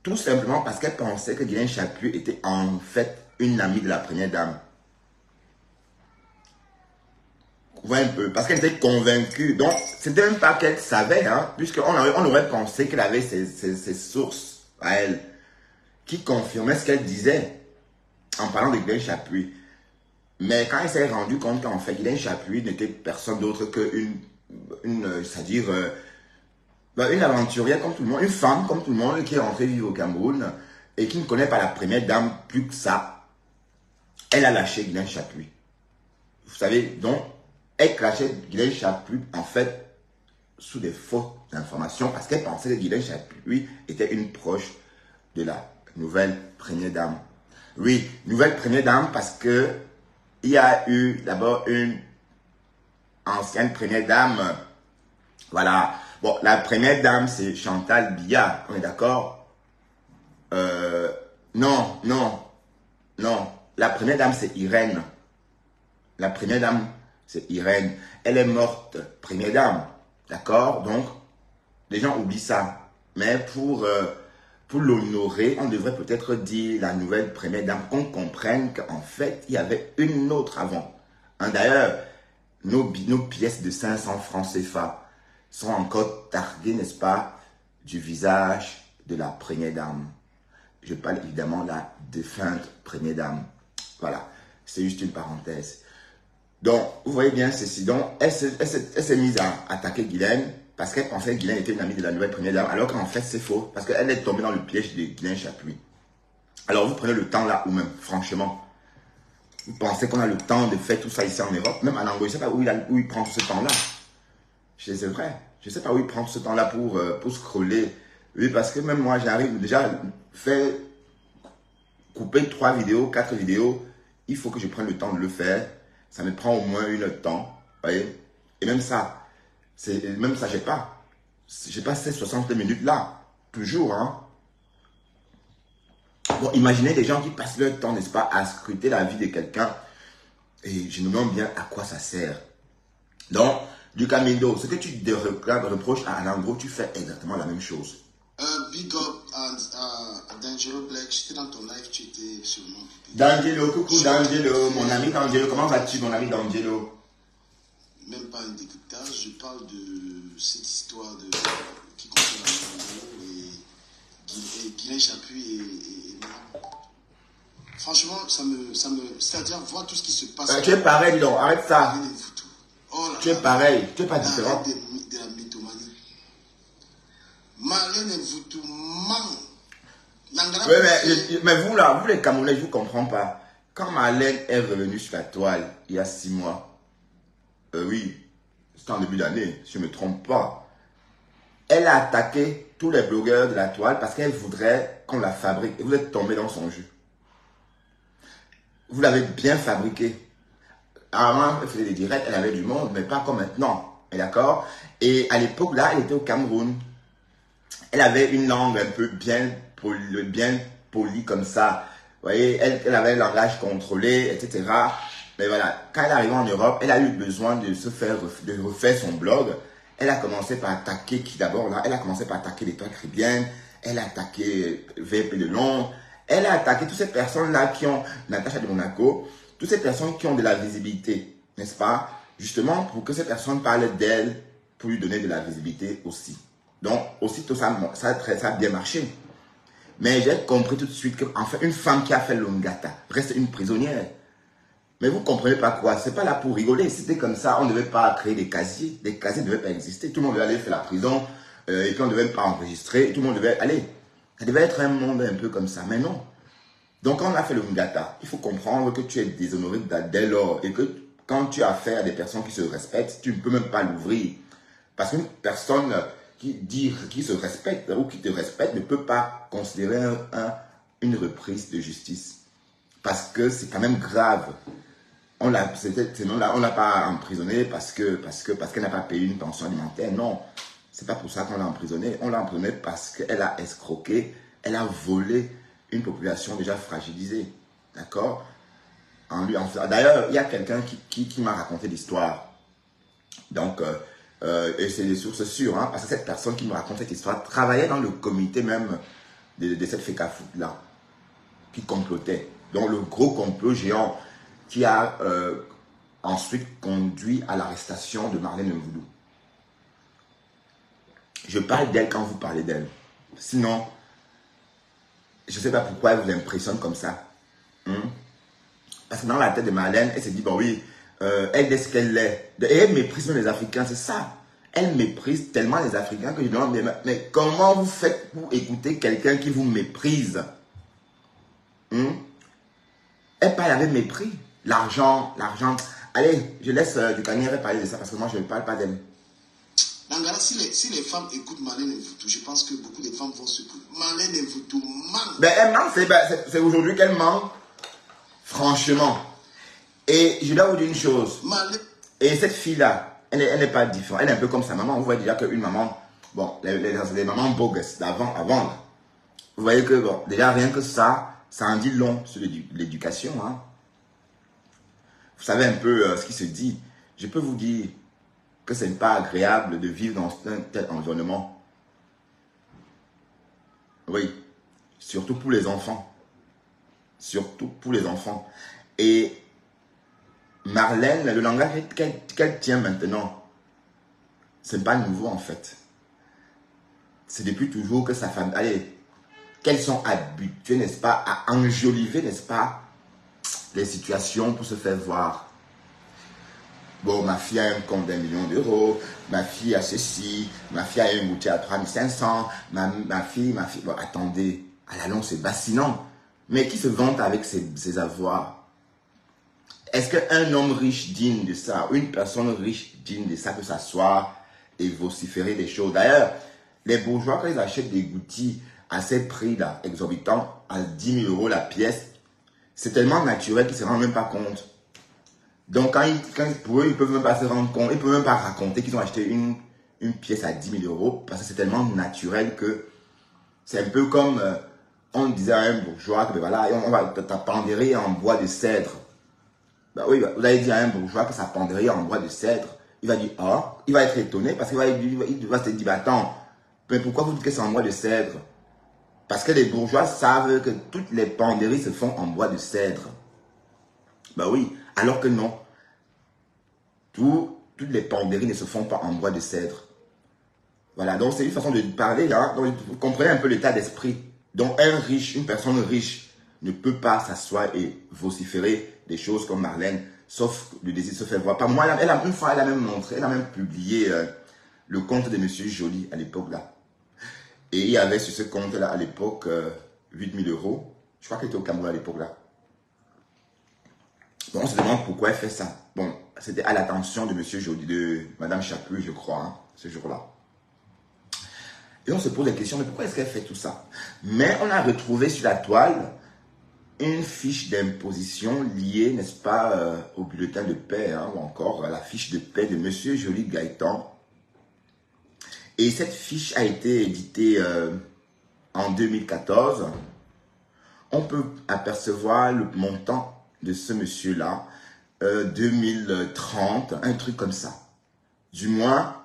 Tout simplement parce qu'elle pensait que Guylaine Chaput était en fait une amie de la première dame. Vous voyez un peu, parce qu'elle était convaincue. Donc, c'était même pas qu'elle savait, hein, puisqu'on aurait pensé qu'elle avait ses sources à elle, qui confirmaient ce qu'elle disait en parlant de Guylaine Chaput. Mais quand elle s'est rendue compte qu'en fait, Guylaine Chaput n'était personne d'autre qu'une c'est-à-dire une aventurière comme tout le monde, une femme comme tout le monde qui est rentrée vivre au Cameroun et qui ne connaît pas la première dame plus que ça, elle a lâché Guylaine Chaput. Vous savez, donc, elle clashait Guylaine Chaput en fait sous des fausses informations parce qu'elle pensait que Guylaine Chaput était une proche de la nouvelle première dame. Oui, nouvelle première dame parce que il y a eu d'abord une ancienne première dame. Voilà. Bon, la première dame, c'est Chantal Biya. On est d'accord? Non. La première dame, c'est Irène. La première dame, c'est Irène. Elle est morte, première dame. D'accord? Donc, les gens oublient ça. Mais pour l'honorer, on devrait peut-être dire la nouvelle première dame, qu'on comprenne qu'en fait, il y avait une autre avant. Hein, d'ailleurs, nos pièces de 500 francs CFA sont encore targuées, n'est-ce pas, du visage de la première dame. Je parle évidemment de la défunte première dame. Voilà, c'est juste une parenthèse. Donc, vous voyez bien ceci. Donc, elle s'est mise à attaquer Guylaine parce qu'elle pensait que Guylaine était une amie de la nouvelle première dame, alors qu'en fait, c'est faux. Parce qu'elle est tombée dans le piège de Guylaine Chaput. Alors, vous prenez le temps là, ou même, franchement, vous pensez qu'on a le temps de faire tout ça ici en Europe? Même en Angola, je ne sais pas où il prend tout ce temps-là. C'est vrai. Je ne sais pas où il prend tout ce temps-là pour scroller. Oui, parce que même moi, j'arrive déjà à faire couper 3 vidéos, 4 vidéos. Il faut que je prenne le temps de le faire. Ça me prend au moins 1 heure de temps. Vous voyez? Et même ça, j'ai pas ces 60 minutes là. Toujours, hein. Bon, imaginez des gens qui passent leur temps, n'est-ce pas, à scruter la vie de quelqu'un. Et je me demande bien à quoi ça sert. Donc, Lucas Mindo, ce que tu reproches à Anango, tu fais exactement la même chose. Big up à D'Angelo Black, j'étais dans ton live, tu étais sur mon pipi. D'Angelo, coucou D'Angelo, mon ami D'Angelo, comment vas-tu mon ami D'Angelo? Même pas un décryptage, je parle de cette histoire qui concerne Anango et Guylaine Chaput et franchement, c'est-à-dire voir tout ce qui se passe. Tu es pareil, non, arrête ça. Oh là tu es pareil, tu es pas différent. De la mythomanie. Marlène et Voutou, Oui, mais vous là, vous les Camerounais, je ne vous comprends pas. Quand Marlène est revenue sur la toile, il y a 6 mois, oui, c'était en début d'année, si je ne me trompe pas, elle a attaqué tous les blogueurs de la toile parce qu'elle voudrait qu'on la fabrique. Et vous êtes tombé dans son jeu. Vous l'avez bien fabriqué. Avant, elle faisait des directs, elle avait du monde, mais pas comme maintenant. D'accord? Et à l'époque, là, elle était au Cameroun. Elle avait une langue un peu bien polie comme ça. Vous voyez, elle avait le langage contrôlé, etc. Mais voilà, quand elle est arrivée en Europe, elle a eu besoin de refaire son blog. Elle a commencé par attaquer qui d'abord là? Elle a commencé par attaquer l'Étoile caribéenne. Elle a attaqué VP de Londres. Elle a attaqué toutes ces personnes-là qui ont Natacha de Monaco. Toutes ces personnes qui ont de la visibilité, n'est-ce pas? Justement, pour que ces personnes parlent d'elle, pour lui donner de la visibilité aussi. Donc, aussitôt, ça a bien marché. Mais j'ai compris tout de suite qu'en fait, une femme qui a fait l'ongata reste une prisonnière. Mais vous ne comprenez pas quoi? Ce n'est pas là pour rigoler. Si c'était comme ça, on ne devait pas créer des casiers. Les casiers ne devaient pas exister. Tout le monde devait aller faire la prison. Et puis on ne devait pas enregistrer. Tout le monde devait aller. Ça devait être un monde un peu comme ça. Mais non. Donc, quand on a fait le Ngata, il faut comprendre que tu es déshonoré dès lors et que quand tu as affaire à des personnes qui se respectent, tu ne peux même pas l'ouvrir. Parce qu'une personne qui se respecte ou qui te respecte ne peut pas considérer une reprise de justice. Parce que c'est quand même grave. On l'a pas emprisonné parce qu'elle n'a pas payé une pension alimentaire. Non, c'est pas pour ça qu'on l'a emprisonné. On l'a emprisonné parce qu'elle a escroqué, elle a volé une population déjà fragilisée. D'accord? D'ailleurs, il y a quelqu'un qui m'a raconté l'histoire. Donc, et c'est des sources sûres, hein, parce que cette personne qui me raconte cette histoire travaillait dans le comité même de cette FECAFOOT-là, qui complotait. Donc, le gros complot géant qui a ensuite conduit à l'arrestation de Marlène Mvoudou. Je parle d'elle quand vous parlez d'elle. Sinon, je ne sais pas pourquoi elle vous impressionne comme ça. Parce que dans la tête de Marlène, elle s'est dit, bon oui, elle est ce qu'elle est. Et elle méprise les Africains, c'est ça. Elle méprise tellement les Africains que je demande, mais comment vous faites pour écouter quelqu'un qui vous méprise? Elle parle avec mépris. L'argent. Allez, je laisse Dukanier parler de ça parce que moi je ne parle pas d'elle. Dangara, si les femmes écoutent Marlène Mvoudou, je pense que beaucoup de femmes vont se dire Marlène Mvoudou manque. Ben, elle manque, c'est aujourd'hui qu'elle manque. Franchement. Et je dois vous dire une chose. Et cette fille-là, elle n'est pas différente. Elle est un peu comme sa maman. Vous voyez déjà qu'une maman, bon, les mamans bogus d'avant, là. Vous voyez que, bon, déjà rien que ça en dit long sur l'éducation. Hein. Vous savez un peu ce qui se dit. Je peux vous dire que ce n'est pas agréable de vivre dans un tel environnement. Oui, surtout pour les enfants. Surtout pour les enfants. Et Marlène, le langage qu'elle tient maintenant, ce n'est pas nouveau en fait. C'est depuis toujours que sa famille... Allez, qu'elles sont habituées, n'est-ce pas, à enjoliver, n'est-ce pas, les situations pour se faire voir. Bon, ma fille a un compte d'1 million d'euros, ma fille a ceci, ma fille a un goûter à 3500, ma fille... Bon, attendez, à la longue, c'est fascinant. Mais qui se vante avec ses avoirs? Est-ce qu'un homme riche digne de ça, une personne riche digne de ça, peut s'asseoir et vociférer des choses? D'ailleurs, les bourgeois, quand ils achètent des goûtis à ces prix-là, exorbitants, à 10 000 euros la pièce, c'est tellement naturel qu'ils ne se rendent même pas compte. Donc, pour eux, ils ne peuvent même pas se rendre compte, ils ne peuvent même pas raconter qu'ils ont acheté une pièce à 10 000 euros, parce que c'est tellement naturel que c'est un peu comme... on disait à un bourgeois que ben voilà, on va ta penderie en bois de cèdre. Ben oui, vous allez dire à un bourgeois que sa penderie en bois de cèdre. Il va dire, oh, il va être étonné parce qu'il va se dire, attends, mais pourquoi vous dites que c'est en bois de cèdre? Parce que les bourgeois savent que toutes les penderies se font en bois de cèdre. Ben oui, alors que non. Toutes les penderies ne se font pas en bois de cèdre. Voilà, donc c'est une façon de parler, hein. Donc vous comprenez un peu l'état d'esprit. Donc une personne riche ne peut pas s'asseoir et vociférer des choses comme Marlène, sauf le désir de se faire voir. Par moi, une fois, elle a même montré, elle a même publié le compte de Monsieur Joly à l'époque là. Et il y avait sur ce compte là à l'époque 8 000 euros. Je crois qu'elle était au Cameroun à l'époque là. Bon, on se demande pourquoi elle fait ça. Bon, c'était à l'attention de Monsieur Joly, de Madame Chaput, je crois, hein, ce jour-là. Et on se pose la question, mais pourquoi est-ce qu'elle fait tout ça? Mais on a retrouvé sur la toile une fiche d'imposition liée, n'est-ce pas, au bulletin de paie, hein, ou encore à la fiche de paie de Monsieur Joly Gaëtan. Et cette fiche a été éditée en 2014. On peut apercevoir le montant de ce monsieur-là, 2030, un truc comme ça. Du moins,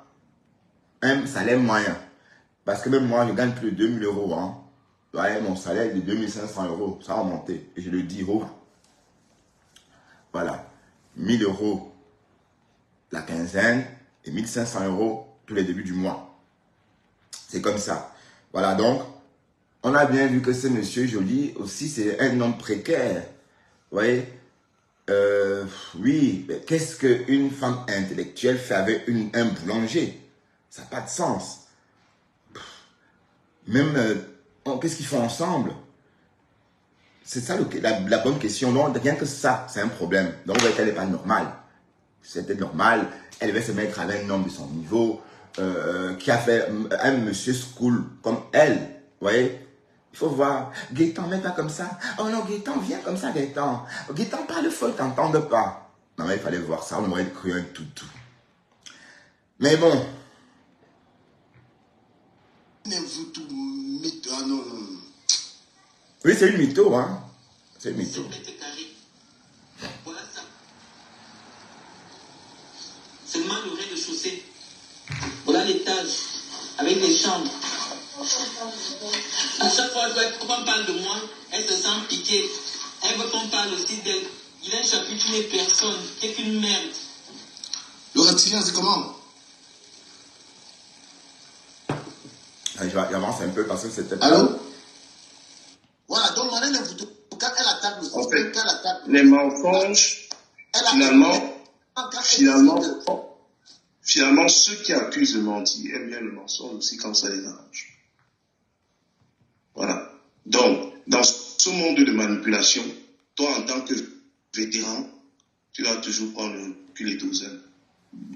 un salaire moyen. Parce que même moi, je gagne plus de 2 000 euros. Hein. Ouais, mon salaire est de 2 500 euros. Ça va monter. Et je le dis haut. Voilà. 1 000 euros la quinzaine et 1 500 euros tous les débuts du mois. C'est comme ça. Voilà, donc, on a bien vu que ce monsieur Joly aussi, c'est un homme précaire. Vous voyez, oui, qu'est-ce qu'une femme intellectuelle fait avec un boulanger? Ça n'a pas de sens. Même, qu'est-ce qu'ils font ensemble? C'est ça la bonne question. Donc, rien que ça, c'est un problème. Donc, elle n'est pas normale. Si c'était normal, elle devait se mettre avec un homme de son niveau. qui a fait un monsieur school comme elle. Vous voyez? Il faut voir. Gaëtan, même pas comme ça. Oh non, Gaëtan, viens comme ça, Gaëtan. Gaëtan, parle fort, ils t'entendent pas. Non, mais il fallait voir ça. On aurait cru un toutou. Mais bon. Ah non, non. Oui, c'est une mytho, hein. C'est une mytho. Voilà ça. Seulement le rez-de-chaussée. Voilà l'étage. Avec des chambres. À chaque fois qu'on parle de moi, elle se sent piquée. Elle veut qu'on parle aussi d'elle. Il a un chapitre qui n'est personne, qui est qu'une merde. Le reptilien, c'est comment? J'avance un peu parce que c'était pas... Allô? Voilà, donc Marlène Mvuto, quand elle attaque le En fait, quand elle attaque... les mensonges, finalement, ceux qui accusent le menti aiment bien le mensonge aussi quand ça les arrange. Voilà. Donc, dans ce monde de manipulation, toi, en tant que vétéran, tu dois toujours prendre le recul et doser.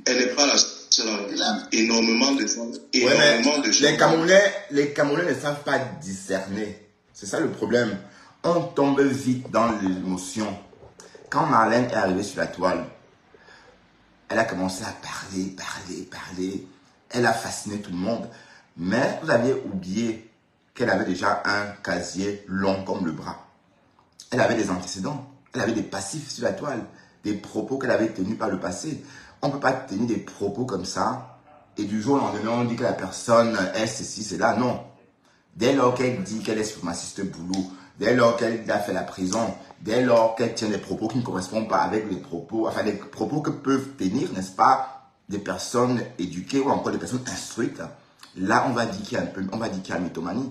Elle n'est pas la seule. Énormément de gens. Les Camerounais ne savent pas discerner. C'est ça le problème. On tombe vite dans l'émotion. Quand Marlène est arrivée sur la toile, elle a commencé à parler. Elle a fasciné tout le monde. Mais vous aviez oublié qu'elle avait déjà un casier long comme le bras. Elle avait des antécédents. Elle avait des passifs sur la toile. Des propos qu'elle avait tenus par le passé. On ne peut pas tenir des propos comme ça. Et du jour au lendemain, on dit que la personne est ceci, c'est là. Non. Dès lors qu'elle dit qu'elle est suprémaciste boulot, dès lors qu'elle a fait la prison, dès lors qu'elle tient des propos qui ne correspondent pas avec les propos, enfin les propos que peuvent tenir, n'est-ce pas, des personnes éduquées ou encore des personnes instruites, là on va dire qu'il y a mythomanie.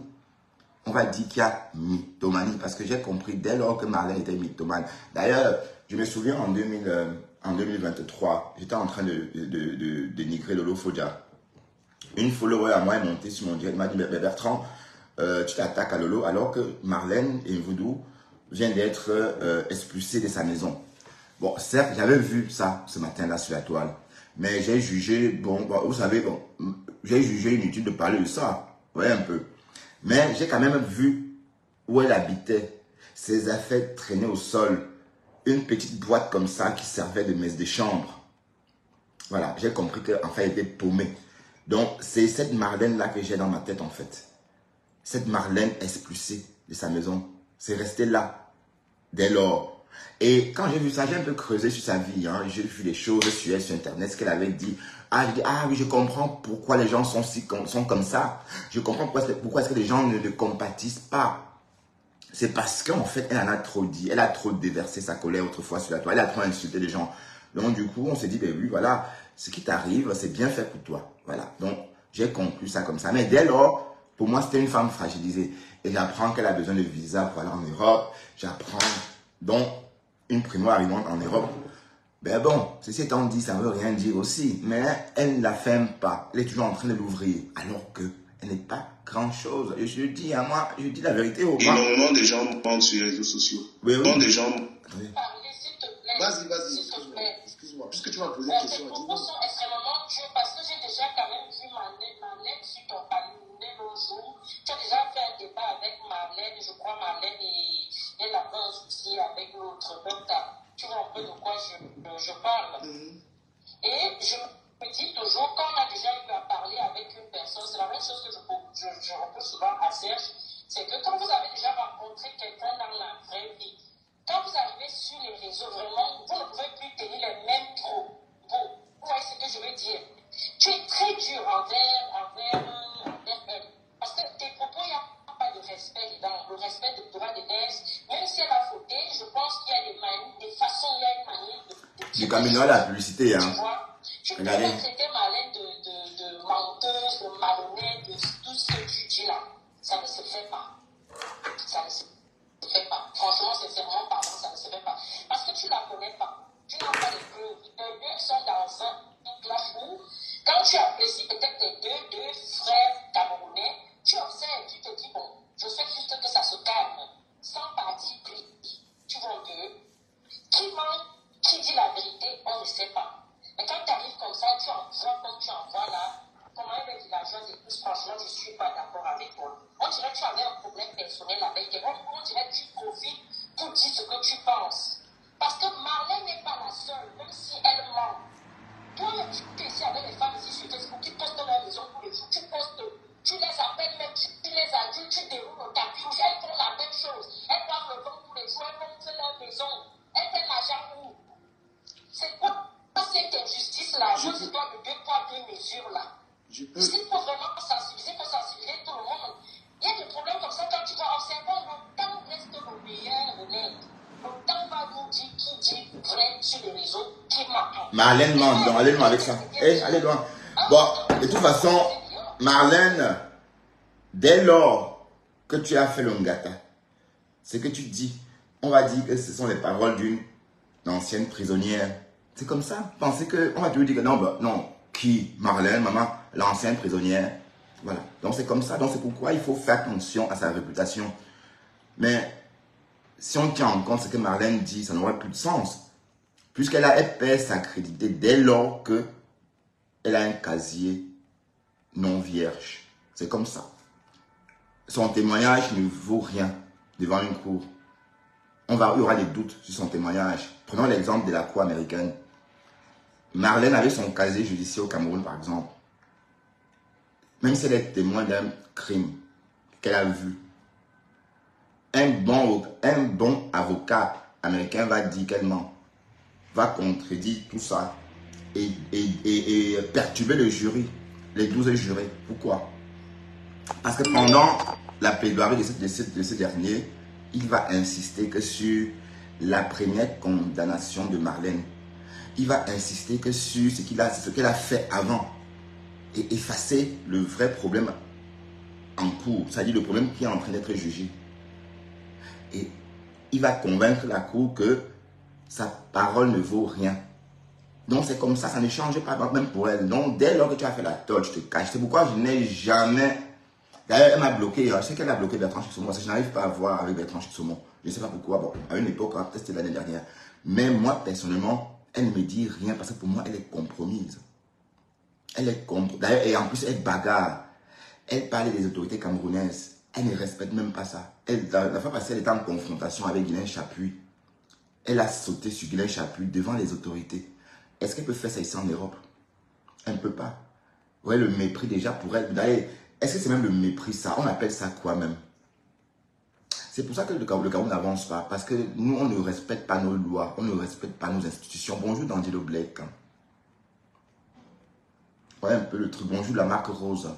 On va dire qu'il y a mythomanie parce que j'ai compris dès lors que Marlène était mythomane. D'ailleurs, je me souviens en 2023, j'étais en train de dénigrer Lolo Fodja. Une follower à moi est montée sur mon direct, elle m'a dit, Bertrand, tu t'attaques à Lolo alors que Marlène et Voodoo viennent d'être expulsés de sa maison. Bon, certes, j'avais vu ça ce matin-là sur la toile, mais j'ai jugé, bon, vous savez, j'ai jugé inutile de parler de ça, vous voyez un peu. Mais j'ai quand même vu où elle habitait, ses affaires traînées au sol, une petite boîte comme ça qui servait de chambre. Voilà, j'ai compris qu'en fait, elle était paumée. Donc, c'est cette Marlène-là que j'ai dans ma tête, en fait. Cette Marlène expulsée de sa maison. C'est resté là, dès lors. Et quand j'ai vu ça, j'ai un peu creusé sur sa vie. Hein. J'ai vu des choses sur elle, sur Internet, ce qu'elle avait dit. Ah, je dis, ah oui, je comprends pourquoi les gens sont comme ça. Je comprends pourquoi est-ce que les gens ne compatissent pas. C'est parce qu'en fait, elle en a trop dit. Elle a trop déversé sa colère autrefois sur la toile. Elle a trop insulté les gens. Donc, du coup, on s'est dit, ben oui, voilà, ce qui t'arrive, c'est bien fait pour toi. Voilà. Donc, j'ai conclu ça comme ça. Mais dès lors, pour moi, c'était une femme fragilisée. Et j'apprends qu'elle a besoin de visa pour aller en Europe. J'apprends donc une primo-arrivante en Europe. Ben bon, ceci étant dit, ça ne veut rien dire aussi. Mais elle ne la ferme pas. Elle est toujours en train de l'ouvrir. Alors que elle n'est pas grand-chose. Et je dis à moi, je dis la vérité aux gens. Énormément de gens mentent sur les réseaux sociaux. Oui, oui. Des gens... Attendez. Vas-y, excuse-moi, puisque tu m'as posé une question. Tes propos sont extrêmement durs parce que j'ai déjà quand même vu Marlène sur ton palais l'autre jour. Tu as déjà fait un débat avec Marlène, je crois Marlène et elle avait un souci avec l'autre. Donc, tu vois un peu de quoi je parle. Et je me dis toujours, quand on a déjà eu à parler avec une personne, c'est la même chose que je repose souvent à Serge, c'est que quand vous avez déjà rencontré quelqu'un dans la vraie vie, quand vous arrivez sur les réseaux, vraiment, vous ne pouvez plus tenir les mêmes propos. Vous voyez ce que je veux dire? Tu es très dur envers elle. Parce que tes propos, il n'y a pas de respect dedans. Le respect de droit de l'aise. Même si elle a fauté, je pense qu'il y a des façons, il y a une manière de Du camion à la publicité, hein. tu vois, tu peux pas traiter Marlène de menteuse, de malhonnête, de tout ce que tu dis là. Ça ne se fait pas. Ça ne se fait pas. Franchement, sincèrement parlant, ça ne se fait pas. Parce que tu ne la connais pas. Tu n'as pas de preuves. Les deux sont dans un clash où, quand tu apprécies peut-être tes deux frères camerounais, tu observes, tu te dis, bon, je souhaite juste que ça se calme. Sans parti pris. Tu vois un peu. Qui ment, qui dit la vérité, on ne sait pas. Mais quand tu arrives comme ça, tu envoies comme tu envoies là, comme dirait que tu avais un problème personnel avec elle. On dirait que tu profites pour dire ce que tu penses. Parce que Marlène n'est pas la seule, même si elle ment. Toi, tu es ici avec les femmes ici sur Facebook qui postent dans leur maison tous les jours. Tu postes, tu les appelles même, tu les adultes, tu déroules au tapis. Elles font la même chose. Elles doivent le vendre tous les jours, elles montrent leur maison. Elles font l'argent où? C'est quoi cette injustice-là? Moi, je dois de deux poids, deux mesures là. Il faut vraiment sensibiliser, il faut sensibiliser tout le monde. Il y a des problèmes comme ça quand tu vas observer, le temps reste le meilleur remède. Le temps va nous dire qui dit vrai sur les réseaux, qui ment. Marlène ment, donc allez loin avec ça. Allez loin. Bon, de toute façon, Marlène, dès lors que tu as fait le ngata, ce que tu dis, on va dire que ce sont les paroles d'une ancienne prisonnière. C'est comme ça. Pensez que, on va toujours dire que non, bah, non. Qui? Marlène, maman, l'ancienne prisonnière. Voilà. Donc c'est comme ça. Donc c'est pourquoi il faut faire attention à sa réputation. Mais si on tient en compte ce que Marlène dit, ça n'aurait plus de sens. Elle perd sa crédibilité dès lors que elle a un casier non vierge. C'est comme ça. Son témoignage ne vaut rien devant une cour. Il y aura des doutes sur son témoignage. Prenons l'exemple de la cour américaine. Marlène avait son casier judiciaire au Cameroun, par exemple. Même si elle est témoin d'un crime qu'elle a vu, un bon avocat américain va dire qu'elle ment, va contredire tout ça et perturber le jury, les 12 jurés. Pourquoi? Parce que pendant la plaidoirie de ce dernier, il va insister que sur la première condamnation de Marlène, il va insister que sur ce qu'elle a fait avant et effacer le vrai problème en cours, c'est-à-dire le problème qui est en train d'être jugé. Et il va convaincre la cour que sa parole ne vaut rien. Donc c'est comme ça ne change pas, même pour elle. Donc dès lors que tu as fait la touche, je te cache. C'est pourquoi je n'ai jamais... D'ailleurs, elle m'a bloqué. Je sais qu'elle a bloqué Bertrand Chixomon parce que je n'arrive pas à voir avec Bertrand Chixomon. Je ne sais pas pourquoi. Bon, à une époque, peut-être c'était l'année dernière. Mais moi, personnellement, elle ne me dit rien parce que pour moi, elle est compromise. D'ailleurs, et en plus, elle bagarre. Elle parle des autorités camerounaises. Elle ne respecte même pas ça. La fois passée, elle était en confrontation avec Guylaine Chapuis. Elle a sauté sur Guylaine Chapuis devant les autorités. Est-ce qu'elle peut faire ça ici en Europe? Elle ne peut pas. Ouais, le mépris déjà pour elle. D'ailleurs, est-ce que c'est même le mépris ça? On appelle ça quoi même? C'est pour ça que le Cameroun n'avance pas. Parce que nous, on ne respecte pas nos lois. On ne respecte pas nos institutions. Bonjour Dandilo Blake. Ouais, un peu le truc. Bonjour la marque Rose.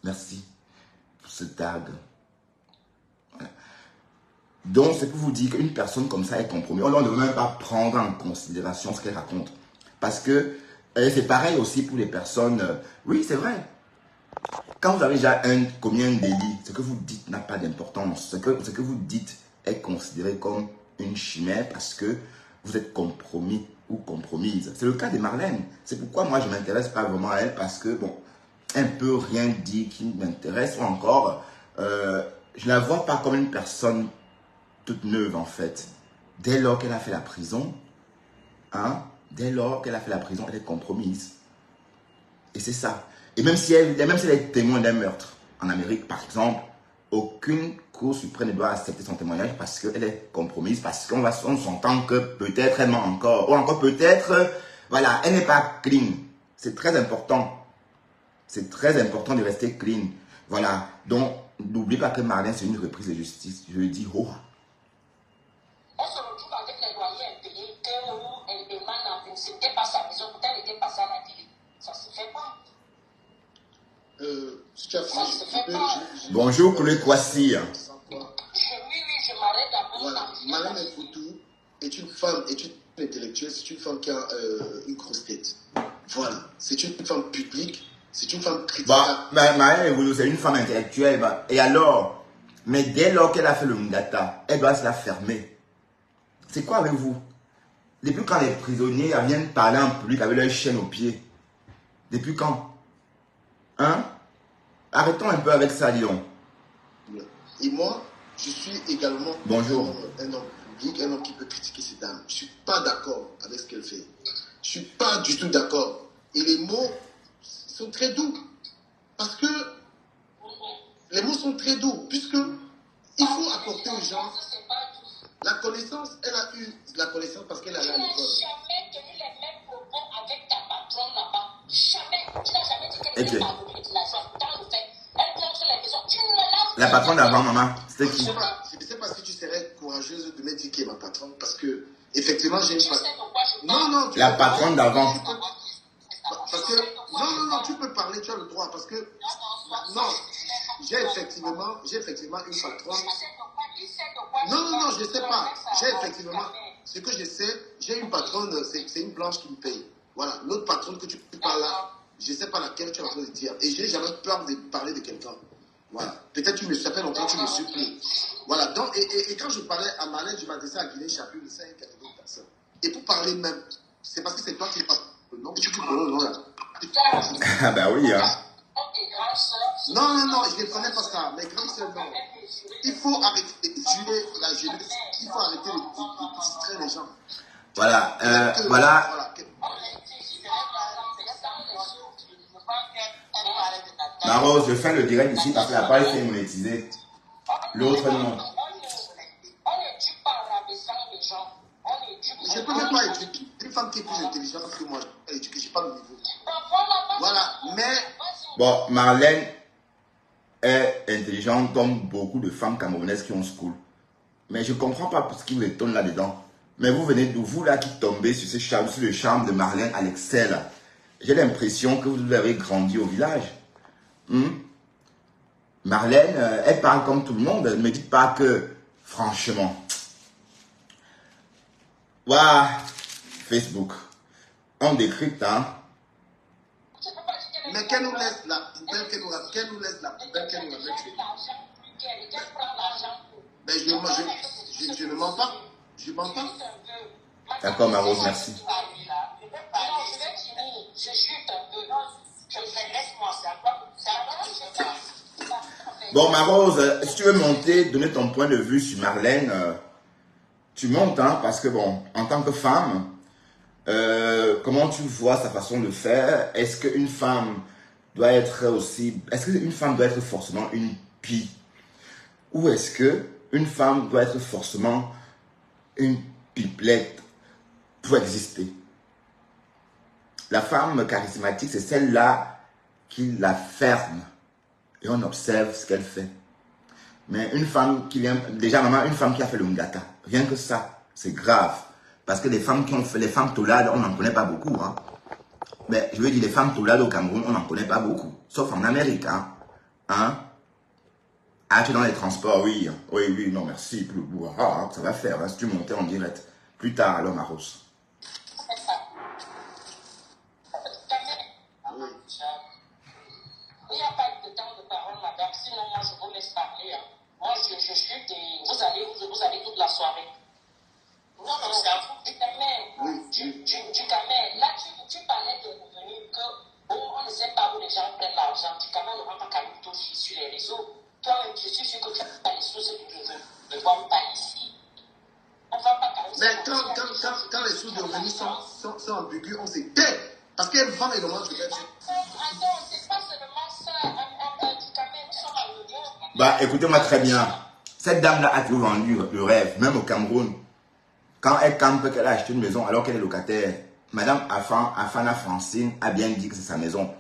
Merci pour ce tag. Voilà. Donc, c'est pour vous dire qu'une personne comme ça est compromise. On ne devrait même pas prendre en considération ce qu'elle raconte. Parce que c'est pareil aussi pour les personnes. Oui, c'est vrai. Quand vous avez déjà commis un délit, ce que vous dites n'a pas d'importance. Ce que vous dites est considéré comme une chimère parce que vous êtes compromis ou compromise. C'est le cas de Marlène. C'est pourquoi moi je ne m'intéresse pas vraiment à elle parce que, bon, elle ne peut rien dire qui m'intéresse ou encore, je ne la vois pas comme une personne toute neuve en fait. Dès lors qu'elle a fait la prison, elle est compromise. Et c'est ça. Et même si elle est témoin d'un meurtre en Amérique, par exemple, aucune cour suprême ne doit accepter son témoignage parce qu'elle est compromise, parce qu'on s'entend que peut-être elle ment encore, ou encore peut-être, voilà, elle n'est pas clean. C'est très important. C'est très important de rester clean. Voilà. Donc, n'oublie pas que Marlène, c'est une reprise de justice. Je le dis haut. On se retrouve avec les loyers impayés, où elle demande, c'était pas sa maison, peut-être elle était passée à la télé. Ça se fait pas. Si tu as fini, bonjour, Koulé Kwasi. Oui, je m'arrête d'abord. Voilà, Marlène Foutou est une femme, est une intellectuelle, c'est une femme qui a une grosse tête. Voilà, c'est une femme publique, c'est une femme critique. Marlène Foutou, c'est une femme intellectuelle. Et alors, mais dès lors qu'elle a fait le Ngata, elle doit se la fermer. C'est quoi avec vous? Depuis quand les prisonniers viennent parler en public avec leur chaîne aux pieds? Depuis quand? Arrêtons un peu avec ça, disons. Et moi, je suis également bonjour. Un homme public, un homme qui peut critiquer ces dames. Je ne suis pas d'accord avec ce qu'elle fait. Je ne suis pas du tout d'accord. Et les mots sont très doux. Parce que les mots mots sont très doux, puisque il faut apporter aux gens la connaissance. Elle a eu la connaissance parce qu'elle allait à l'école. Jamais tenu les mêmes propos avec ta patronne là-bas. Jamais. Tu n'as jamais dit qu'elle était pardonnée de l'argent. Dans le fait, elle plante sur les maisons. Tu ne l'as La patronne d'avant, maman, c'était qui? Je ne sais pas si tu serais courageuse de me dire qui est ma patronne, parce que, effectivement, j'ai une patronne. Non, La patronne d'avant. Parce que, non, tu peux parler, tu as le droit, parce que, non, j'ai effectivement une patronne. Non, je ne sais pas. J'ai effectivement, ce que je sais, j'ai une patronne, c'est une blanche qui me paye. Voilà, l'autre patronne que tu parles là, je ne sais pas laquelle tu es en train de dire. Et j'ai jamais peur de parler de quelqu'un. Voilà, peut-être ça fait longtemps que tu me suis plus. Voilà, donc, et quand je parlais à Marlène, je m'adressais à Guinée Chapuis, le 5 et d'autres personnes. Et pour parler même, c'est parce que c'est toi qui n'es pas le nom, tu peux le nom là. Ah bah oui, hein. Non, je ne connais pas ça. Mes grands sœurs, non. Il faut arrêter de tuer la jeunesse. Il faut arrêter de distraire les gens. Voilà, voilà. Marose, je fais le direct ici parce que la page est monétisée. L'autre non. On n'éduque pas en rabaissant les gens. On éduque. Je ne peux même pas éduquer. Une femme qui est plus intelligente que moi, je n'éduque, je n'ai pas le niveau. Voilà, mais... Bon, Marlène est intelligente comme beaucoup de femmes camerounaises qui ont school. Mais je ne comprends pas ce qui vous étonne là-dedans. Mais vous venez d'où, vous là qui tombez sur, sur le charme de Marlène Alexei là. J'ai l'impression que vous avez grandi au village. Marlène, elle parle comme tout le monde. Ne me dites pas que, franchement. Waouh, Facebook. On décrypte, hein. Mais qu'elle nous laisse la poubelle, qu'elle nous laisse la poubelle, qu'elle nous laisse. Mais je ne mens pas. Je mens pas. D'accord, Marose, merci. Je chute un peu. Bon, Marose, si tu veux monter, donner ton point de vue sur Marlène, tu montes, hein, parce que bon, en tant que femme, comment tu vois sa façon de faire? Est-ce qu'une femme doit être aussi... Est-ce qu'une femme doit être forcément une pie? Ou est-ce qu'une femme doit être forcément une pipelette pour exister? La femme charismatique, c'est celle-là qui la ferme et on observe ce qu'elle fait. Mais une femme qui vient... Déjà, maman, une femme qui a fait le ngata, rien que ça, c'est grave. Parce que les femmes qui ont fait les femmes toulades, on n'en connaît pas beaucoup. Hein. Mais je veux dire, les femmes toulades au Cameroun, on n'en connaît pas beaucoup. Sauf en Amérique. Hein? Ah, tu es dans les transports, oui. Oui, non, merci. Ça va faire, hein, si tu montais en direct. Plus tard, alors, Maros. Il n'y a pas de temps de parole, madame. Sinon, moi, je vous laisse parler. Hein. Moi, je chute et vous allez toute la soirée. Non, c'est à vous. Du Camer, là, tu parlais de revenus que on ne sait pas où les gens prennent l'argent. Du Camer ne vend pas Kabuto sur les réseaux. Toi, je suis sûr que tu n'as pas les sources de revenus. Ne vends pas ici. On ne vend pas Kabuto. Mais quand les sources de revenus sont ambigus, on s'est tait. Parce qu'elles vendent et le monde se fait. Attends, c'est pas seulement ça. Du Camer, ils sont ambigus. Bah, écoutez-moi très bien. Cette dame-là a toujours vendu le rêve, même au Cameroun. Quand elle campe qu'elle a acheté une maison alors qu'elle est locataire, Madame Afana Francine a bien dit que c'est sa maison.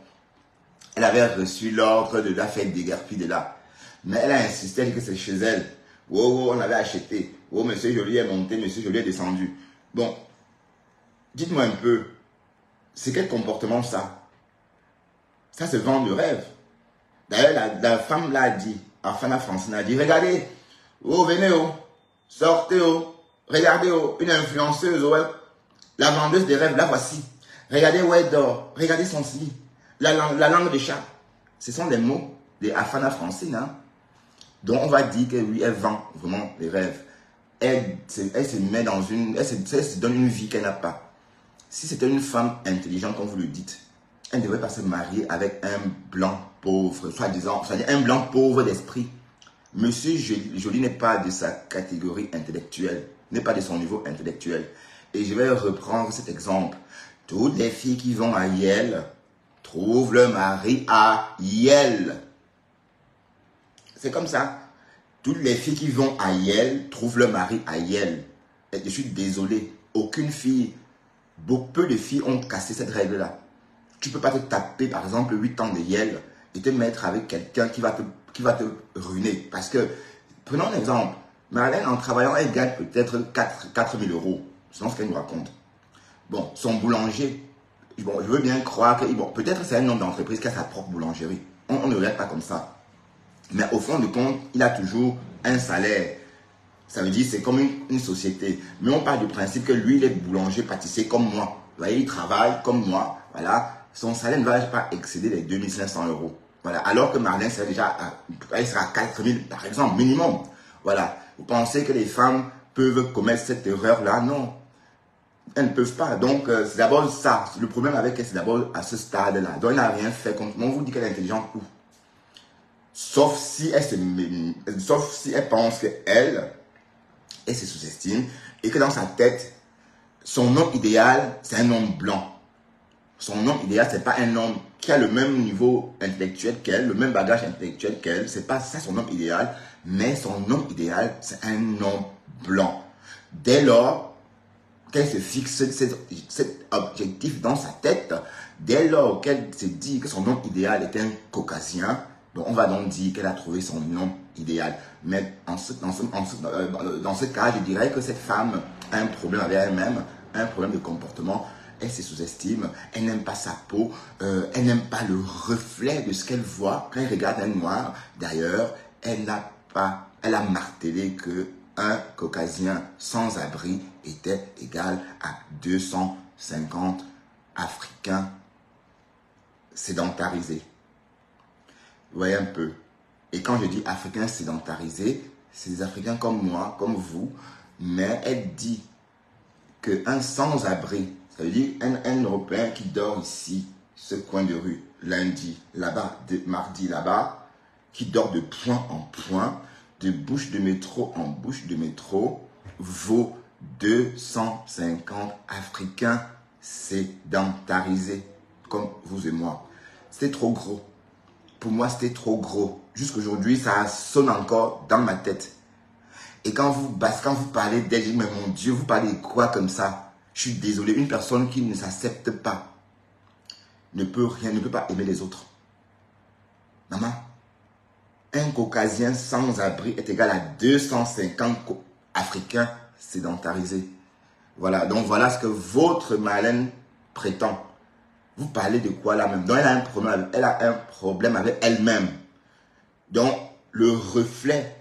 Elle avait reçu l'ordre de la fête des Guerpilles de là. Mais elle a insisté, elle dit que c'est chez elle. Oh, on avait acheté. Oh, monsieur Joly est monté, monsieur Joly est descendu. Bon, dites-moi un peu, c'est quel comportement ça? Ça se vend de rêve. D'ailleurs, la femme l'a dit, Afana Francine a dit, regardez, oh, venez, oh, sortez, oh. Regardez, oh, une influenceuse, ouais. La vendeuse des rêves, la voici. Regardez où elle dort. Regardez son slip. La langue de chat. Ce sont les mots de Afana Francine. Hein. Donc, on va dire que oui, elle vend vraiment les rêves. Elle se met dans une... Elle se donne une vie qu'elle n'a pas. Si c'était une femme intelligente, comme vous le dites, elle ne devrait pas se marier avec un blanc pauvre, soi-disant, un blanc pauvre d'esprit. Monsieur Joly n'est pas de sa catégorie intellectuelle, n'est pas de son niveau intellectuel. Et je vais reprendre cet exemple. Toutes les filles qui vont à Yale trouvent le mari à Yale. C'est comme ça. Toutes les filles qui vont à Yale trouvent leur mari à Yale. Et je suis désolé. Aucune fille, peu de filles ont cassé cette règle-là. Tu ne peux pas te taper, par exemple, 8 ans de Yale et te mettre avec quelqu'un qui va te ruiner. Parce que, prenons un exemple. Marlène, en travaillant, elle gagne peut-être 4 000 €. C'est ce qu'elle nous raconte. Bon, son boulanger, bon, je veux bien croire que, bon, peut-être c'est un homme d'entreprise qui a sa propre boulangerie. On ne regarde pas comme ça. Mais au fond de compte, il a toujours un salaire. Ça veut dire c'est comme une société. Mais on parle du principe que lui, il est boulanger, pâtissier comme moi. Vous voyez, il travaille comme moi. Voilà. Son salaire ne va pas excéder les 2 500 €. Voilà. Alors que Marlène sera déjà elle sera à 4 000 par exemple, minimum. Voilà. Vous pensez que les femmes peuvent commettre cette erreur-là? Non. Elles ne peuvent pas. Donc, c'est d'abord ça. Le problème avec elle, c'est d'abord à ce stade-là. Donc, elle n'a rien fait. On vous dit qu'elle est intelligente où? Sauf si elle pense qu'elle se sous-estime et que dans sa tête, son homme idéal, c'est un homme blanc. Son homme idéal, c'est pas un homme qui a le même niveau intellectuel qu'elle, le même bagage intellectuel qu'elle. C'est pas ça son homme idéal, mais son homme idéal, c'est un homme blanc. Dès lors qu'elle se fixe cet objectif dans sa tête, dès lors qu'elle se dit que son homme idéal est un caucasien, donc on va donc dire qu'elle a trouvé son homme idéal. Mais dans ce cas, je dirais que cette femme a un problème avec elle-même, un problème de comportement. Elle se sous-estime, elle n'aime pas sa peau, elle n'aime pas le reflet de ce qu'elle voit quand elle regarde un noir. D'ailleurs, elle a martelé que un caucasien sans abri était égal à 250 Africains sédentarisés. Vous voyez un peu. Et quand je dis Africains sédentarisés, c'est des Africains comme moi, comme vous, mais elle dit qu'un sans-abri, ça veut dire un Européen qui dort ici, ce coin de rue, lundi, là-bas, mardi, là-bas, qui dort de point en point, de bouche de métro en bouche de métro, vaut 250 Africains sédentarisés, comme vous et moi. C'était trop gros. Pour moi, c'était trop gros. Jusqu'aujourd'hui, ça sonne encore dans ma tête. Et quand vous parlez d'elle, je dis, mais mon Dieu, vous parlez de quoi comme ça? Je suis désolé, une personne qui ne s'accepte pas ne peut pas aimer les autres. Maman, un caucasien sans abri est égal à 250 Africains sédentarisés. Voilà, donc voilà ce que votre Marlène prétend. Vous parlez de quoi là même? Donc elle a un problème avec elle-même. Donc le reflet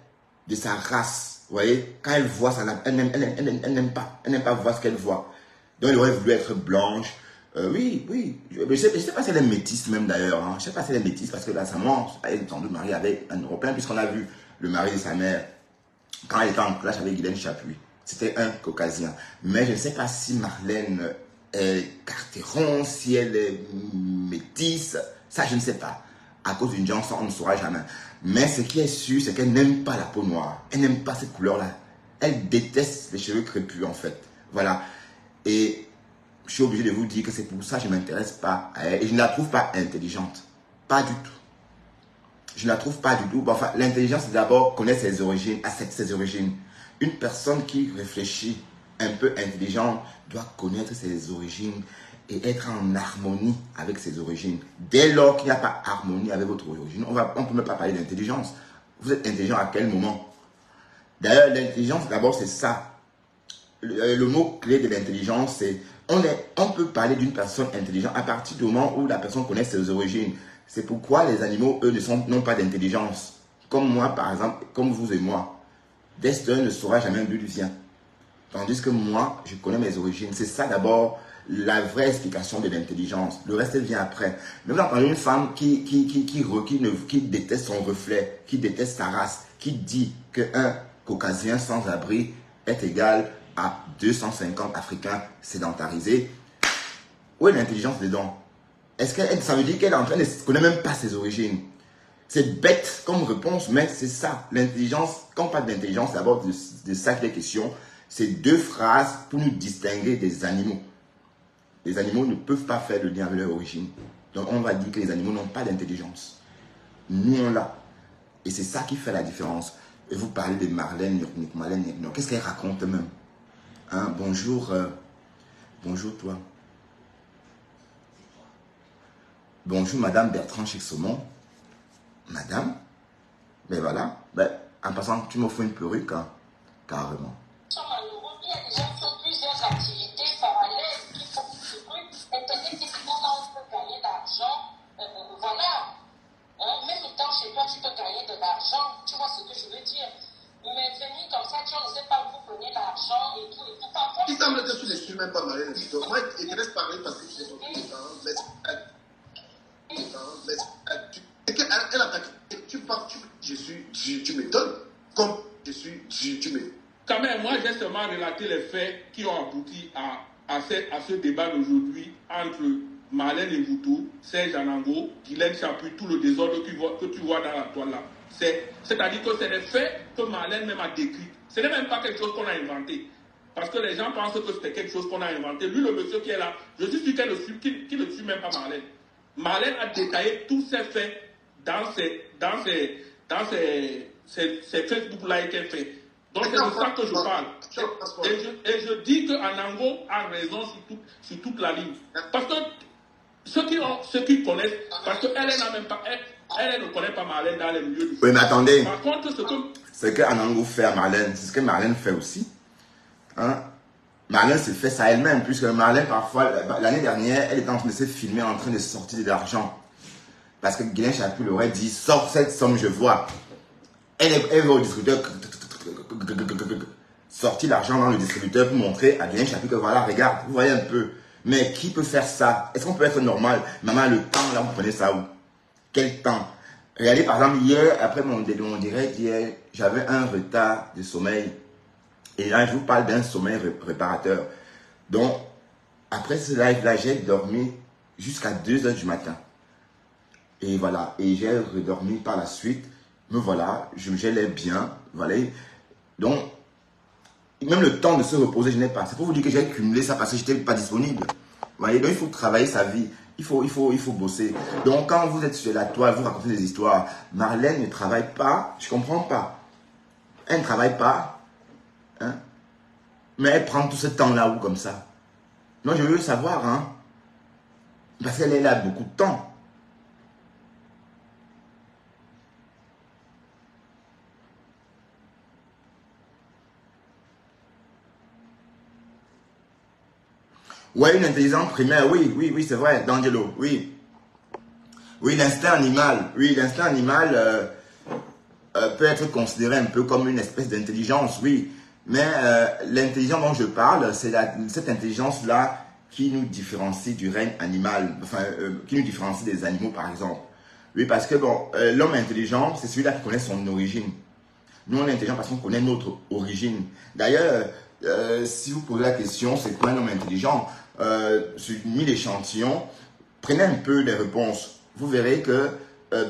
de sa race, vous voyez, quand elle voit ça, elle n'aime pas voir ce qu'elle voit. Donc elle aurait voulu être blanche. Oui. Je ne sais pas si elle est métisse même d'ailleurs. Hein. Je ne sais pas si elle est métisse parce que récemment, elle est sans doute mariée avec un Européen puisqu'on a vu le mari de sa mère quand elle était en clash avec Guylaine Chapuis. C'était un caucasien. Mais je ne sais pas si Marlène est carteron, si elle est métisse. Ça, je ne sais pas. À cause d'une genre, on ne saura jamais. Mais ce qui est sûr, c'est qu'elle n'aime pas la peau noire. Elle n'aime pas cette couleur-là. Elle déteste les cheveux crépus en fait. Voilà. Et je suis obligé de vous dire que c'est pour ça que je ne m'intéresse pas à elle. Et je ne la trouve pas intelligente. Pas du tout. Je ne la trouve pas du tout. Enfin, l'intelligence, c'est d'abord connaître ses origines, accepter ses origines. Une personne qui réfléchit un peu intelligente doit connaître ses origines et être en harmonie avec ses origines. Dès lors qu'il n'y a pas harmonie avec votre origine, on ne peut même pas parler d'intelligence. Vous êtes intelligent à quel moment? D'ailleurs, l'intelligence, d'abord, c'est ça. Le mot clé de l'intelligence, c'est on peut parler d'une personne intelligente à partir du moment où la personne connaît ses origines. C'est pourquoi les animaux, eux, n'ont pas d'intelligence. Comme moi, par exemple, comme vous et moi. Dexter ne saura jamais d'où il vient. Tandis que moi, je connais mes origines. C'est ça d'abord la vraie explication de l'intelligence. Le reste vient après. Mais vous entendez une femme qui déteste son reflet, qui déteste sa race, qui dit qu'un caucasien sans abri est égal à 250 Africains sédentarisés. Où est l'intelligence dedans? Ça veut dire qu'elle est en train de ne connaît même pas ses origines. C'est bête comme réponse, mais c'est ça. L'intelligence, quand on parle d'intelligence, d'abord de ça qu'il est question, c'est deux phrases pour nous distinguer des animaux. Les animaux ne peuvent pas faire le lien avec leur origine. Donc on va dire que les animaux n'ont pas d'intelligence. Nous, on l'a. Et c'est ça qui fait la différence. Et vous parlez de Marlène Nurnik. Qu'est-ce qu'elle raconte même? Hein, bonjour, bonjour toi. Bonjour Madame Bertrand Chixomon. Madame? Ben voilà. Ben, en passant, tu m'offres une perruque, hein, carrément. Il y a déjà fait plusieurs activités parallèles qui font ce truc. Internet, on peut gagner d'argent. Voilà. Même étant chez toi, tu peux gagner de l'argent. Tu vois ce que je veux dire. Mais venir comme ça, tu ne sais pas où donner l'argent et tout. Parfois, Il semble que tu ne suis même pas Marlène. Moi, je te laisse parler parce que tu es son elle attaque. Tu parles, tu m'étonnes. Comme je suis, tu m'étonnes. Quand même, moi, j'ai seulement relaté les faits qui ont abouti à ce débat d'aujourd'hui entre Marlène Eboutou, Serge Anango, Guylaine Chapuis, tout le désordre que tu vois dans la toile là. C'est-à-dire que c'est des faits que Marlène même a décrits. Ce n'est même pas quelque chose qu'on a inventé. Parce que les gens pensent que c'était quelque chose qu'on a inventé. Lui, le monsieur qui est là, je suis sûr qu'il ne suit même pas Marlène. Marlène a détaillé tous ces faits dans ses Facebook Live qu'elle fait. Donc c'est de ça que je parle. Et je dis que Anango a raison sur toute la ligne. Parce que ceux qui connaissent, parce qu'elle n'a même pas, elle ne connaît pas Marlène dans les milieux du Oui, mais attendez. Par contre, ce que Anango fait à Marlène, c'est ce que Marlène fait aussi. Hein? Marlène se fait ça elle-même, puisque Marlène, parfois, l'année dernière, elle était en train de se filmer, en train de sortir de l'argent. Parce que Guylaine Chapuis leur aurait dit, sors cette somme, je vois. Elle va au distributeur, sortir l'argent dans le distributeur pour montrer à Guylaine Chapuis que voilà, regarde, vous voyez un peu. Mais qui peut faire ça? Est-ce qu'on peut être normal? Maman, le temps, là, vous prenez ça où? Quel temps? Regardez, par exemple, hier, après mon direct, hier, j'avais un retard de sommeil. Et là, je vous parle d'un sommeil réparateur. Donc, après ce live-là, j'ai dormi jusqu'à 2 h du matin. Et voilà, et j'ai redormi par la suite. Me voilà, j'allais bien. Voilà. Donc, même le temps de se reposer, je n'ai pas. C'est pour vous dire que j'ai cumulé ça parce que je n'étais pas disponible. Vous voyez, donc il faut travailler sa vie. Il faut bosser. Donc, quand vous êtes sur la toile, vous racontez des histoires. Marlène ne travaille pas. Je ne comprends pas. Elle ne travaille pas. Hein? Mais elle prend tout ce temps-là où comme ça. Non, je veux savoir. Hein? Parce qu'elle est là beaucoup de temps. Ouais, une intelligence primaire, oui, c'est vrai, D'Angelo, oui. Oui, l'instinct animal, peut être considéré un peu comme une espèce d'intelligence, oui. Mais l'intelligence dont je parle, c'est cette intelligence-là qui nous différencie du règne animal, enfin, qui nous différencie des animaux, par exemple. Oui, parce que bon, l'homme intelligent, c'est celui-là qui connaît son origine. Nous, on est intelligent parce qu'on connaît notre origine. D'ailleurs, si vous posez la question, c'est quoi un homme intelligent? Sur 1000 échantillons, prenez un peu des réponses. Vous verrez que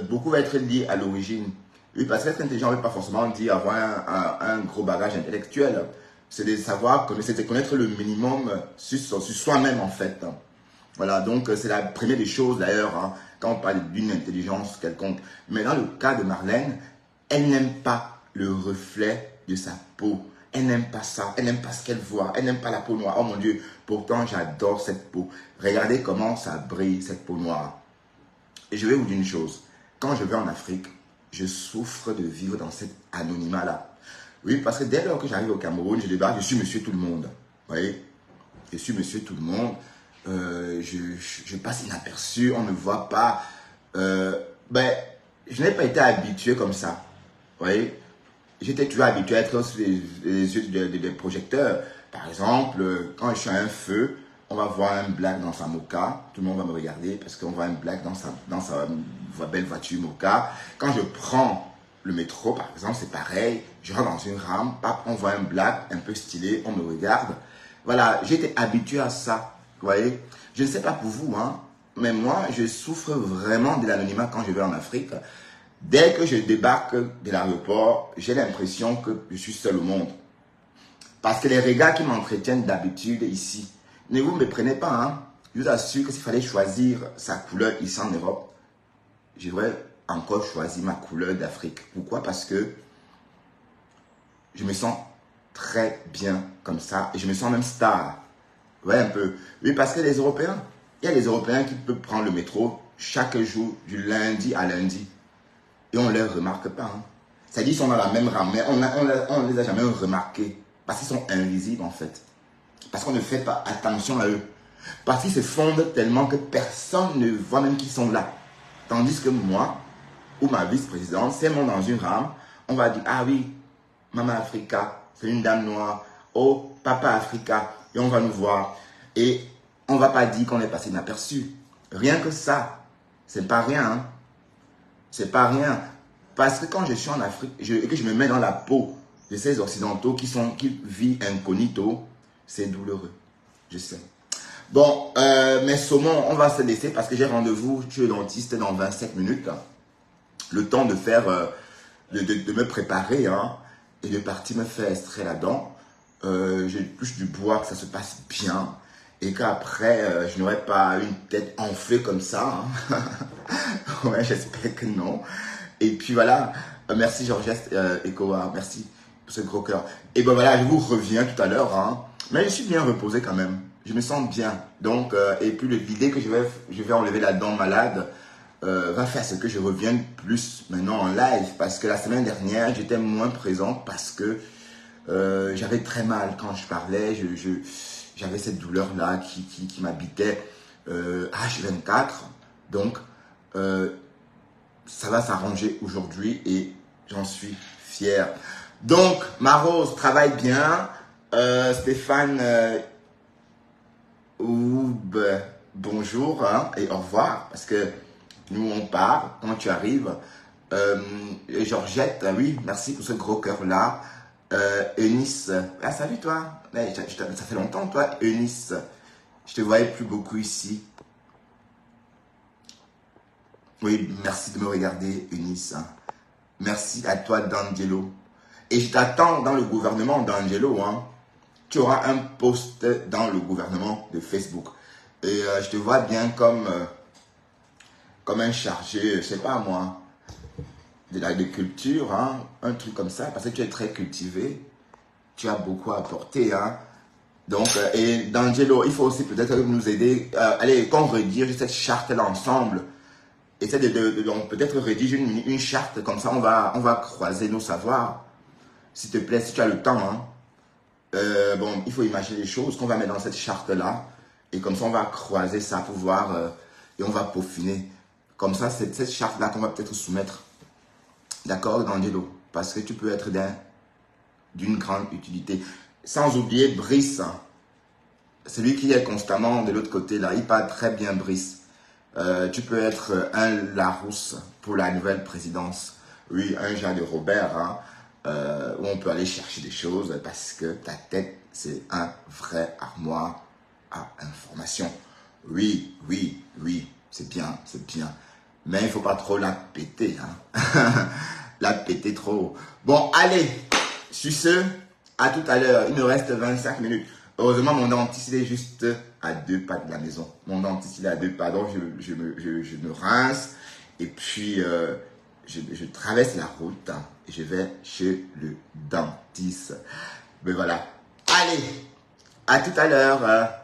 beaucoup va être lié à l'origine. Oui, parce qu'être intelligent ne veut pas forcément dire avoir un gros bagage intellectuel. C'est de savoir, c'est de connaître le minimum sur soi-même en fait. Voilà, donc c'est la première des choses d'ailleurs, hein, quand on parle d'une intelligence quelconque. Mais dans le cas de Marlène, elle n'aime pas le reflet de sa peau. Elle n'aime pas ça, elle n'aime pas ce qu'elle voit, elle n'aime pas la peau noire. Oh mon Dieu, pourtant j'adore cette peau. Regardez comment ça brille, cette peau noire. Et je vais vous dire une chose, quand je vais en Afrique, je souffre de vivre dans cet anonymat-là. Oui, parce que dès lors que j'arrive au Cameroun, je débarque, je suis monsieur tout le monde. Vous voyez? Je suis monsieur tout le monde, je passe inaperçu, on ne me voit pas. Ben, je n'ai pas été habitué comme ça. Vous voyez? J'étais toujours habitué à être sur les yeux des projecteurs. Par exemple, quand je suis à un feu, on va voir un black dans sa moka. Tout le monde va me regarder parce qu'on voit un black dans sa belle voiture moka. Quand je prends le métro, par exemple, c'est pareil. Je rentre dans une rame, on voit un black un peu stylé, on me regarde. Voilà, j'étais habitué à ça. Vous voyez? Je ne sais pas pour vous, hein, mais moi, je souffre vraiment de l'anonymat quand je vais en Afrique. Dès que je débarque de l'aéroport, j'ai l'impression que je suis seul au monde. Parce que les regards qui m'entretiennent d'habitude ici, ne vous me prenez pas, hein. Je vous assure que s'il fallait choisir sa couleur ici en Europe, j'irais encore choisi ma couleur d'Afrique. Pourquoi? Parce que je me sens très bien comme ça. Et je me sens même star. Ouais, un peu. Oui, parce que les Européens, il y a les Européens qui peuvent prendre le métro chaque jour, du lundi à lundi. Et on ne les remarque pas. Hein. C'est-à-dire qu'ils sont dans la même rame, mais on ne les a jamais remarqués. Parce qu'ils sont invisibles, en fait. Parce qu'on ne fait pas attention à eux. Parce qu'ils se fondent tellement que personne ne voit même qu'ils sont là. Tandis que moi, ou ma vice-présidente, si elle monte dans une rame, on va dire, ah oui, Maman Africa, c'est une dame noire. Oh, Papa Africa, et on va nous voir. Et on ne va pas dire qu'on est passé inaperçu. Rien que ça, c'est pas rien. Hein. C'est pas rien. Parce que quand je suis en Afrique et que je me mets dans la peau de ces Occidentaux qui vivent incognito, c'est douloureux. Je sais. Bon, mes saumons, on va se laisser parce que j'ai rendez-vous chez le dentiste dans 27 minutes. Le temps de faire, de me préparer hein, et de partir me faire extraire la dent. Je touche du bois, que ça se passe bien. Et qu'après, je n'aurai pas une tête enflée comme ça. Hein. Ouais, j'espère que non. Et puis voilà, merci Georgette Ekoa, merci pour ce gros cœur. Et ben voilà, je vous reviens tout à l'heure. Hein. Mais je suis bien reposé quand même. Je me sens bien. Donc, et puis l'idée que je vais enlever la dent malade va faire ce que je revienne plus maintenant en live. Parce que la semaine dernière, j'étais moins présent parce que j'avais très mal quand je parlais. J'avais cette douleur-là qui m'habitait H24. Donc, ça va s'arranger aujourd'hui et j'en suis fier. Donc, Marose travaille bien. Stéphane bonjour hein, et au revoir parce que nous on part quand tu arrives. Georgette, oui, merci pour ce gros cœur là. Eunice, ah salut toi. Ça fait longtemps toi, Eunice. Je te voyais plus beaucoup ici. Oui, merci de me regarder, Eunice. Merci à toi, D'Angelo. Et je t'attends dans le gouvernement, D'Angelo. Hein. Tu auras un post dans le gouvernement de Facebook. Et je te vois bien comme un chargé, je sais pas moi, de l'agriculture, hein, un truc comme ça, parce que tu es très cultivé. Tu as beaucoup à apporter. Hein. Donc, et D'Angelo, il faut aussi peut-être nous aider. Allez, qu'on rédige cette charte-là ensemble. Essaie donc peut-être rédiger une charte, comme ça on va croiser nos savoirs. S'il te plaît, si tu as le temps. Hein. Bon, il faut imaginer les choses qu'on va mettre dans cette charte-là. Et comme ça, on va croiser ça pour voir et on va peaufiner. Comme ça, c'est cette charte-là qu'on va peut-être soumettre. D'accord, D'Angelo? Parce que tu peux être d'une grande utilité. Sans oublier Brice. Hein. Celui qui est constamment de l'autre côté, là. Il parle très bien, Brice. Tu peux être un Larousse pour la nouvelle présidence. Oui, un Jean de Robert, hein, où on peut aller chercher des choses parce que ta tête, c'est un vrai armoire à information. Oui, oui, oui, c'est bien, c'est bien. Mais il ne faut pas trop la péter. Hein. La péter trop. Bon, allez, sur ce, à tout à l'heure. Il me reste 25 minutes. Heureusement, mon dentiste il est juste à 2 pas de la maison. Mon dentiste il est à 2 pas, donc je me rince et puis je traverse la route hein, et je vais chez le dentiste. Mais voilà. Allez, à tout à l'heure.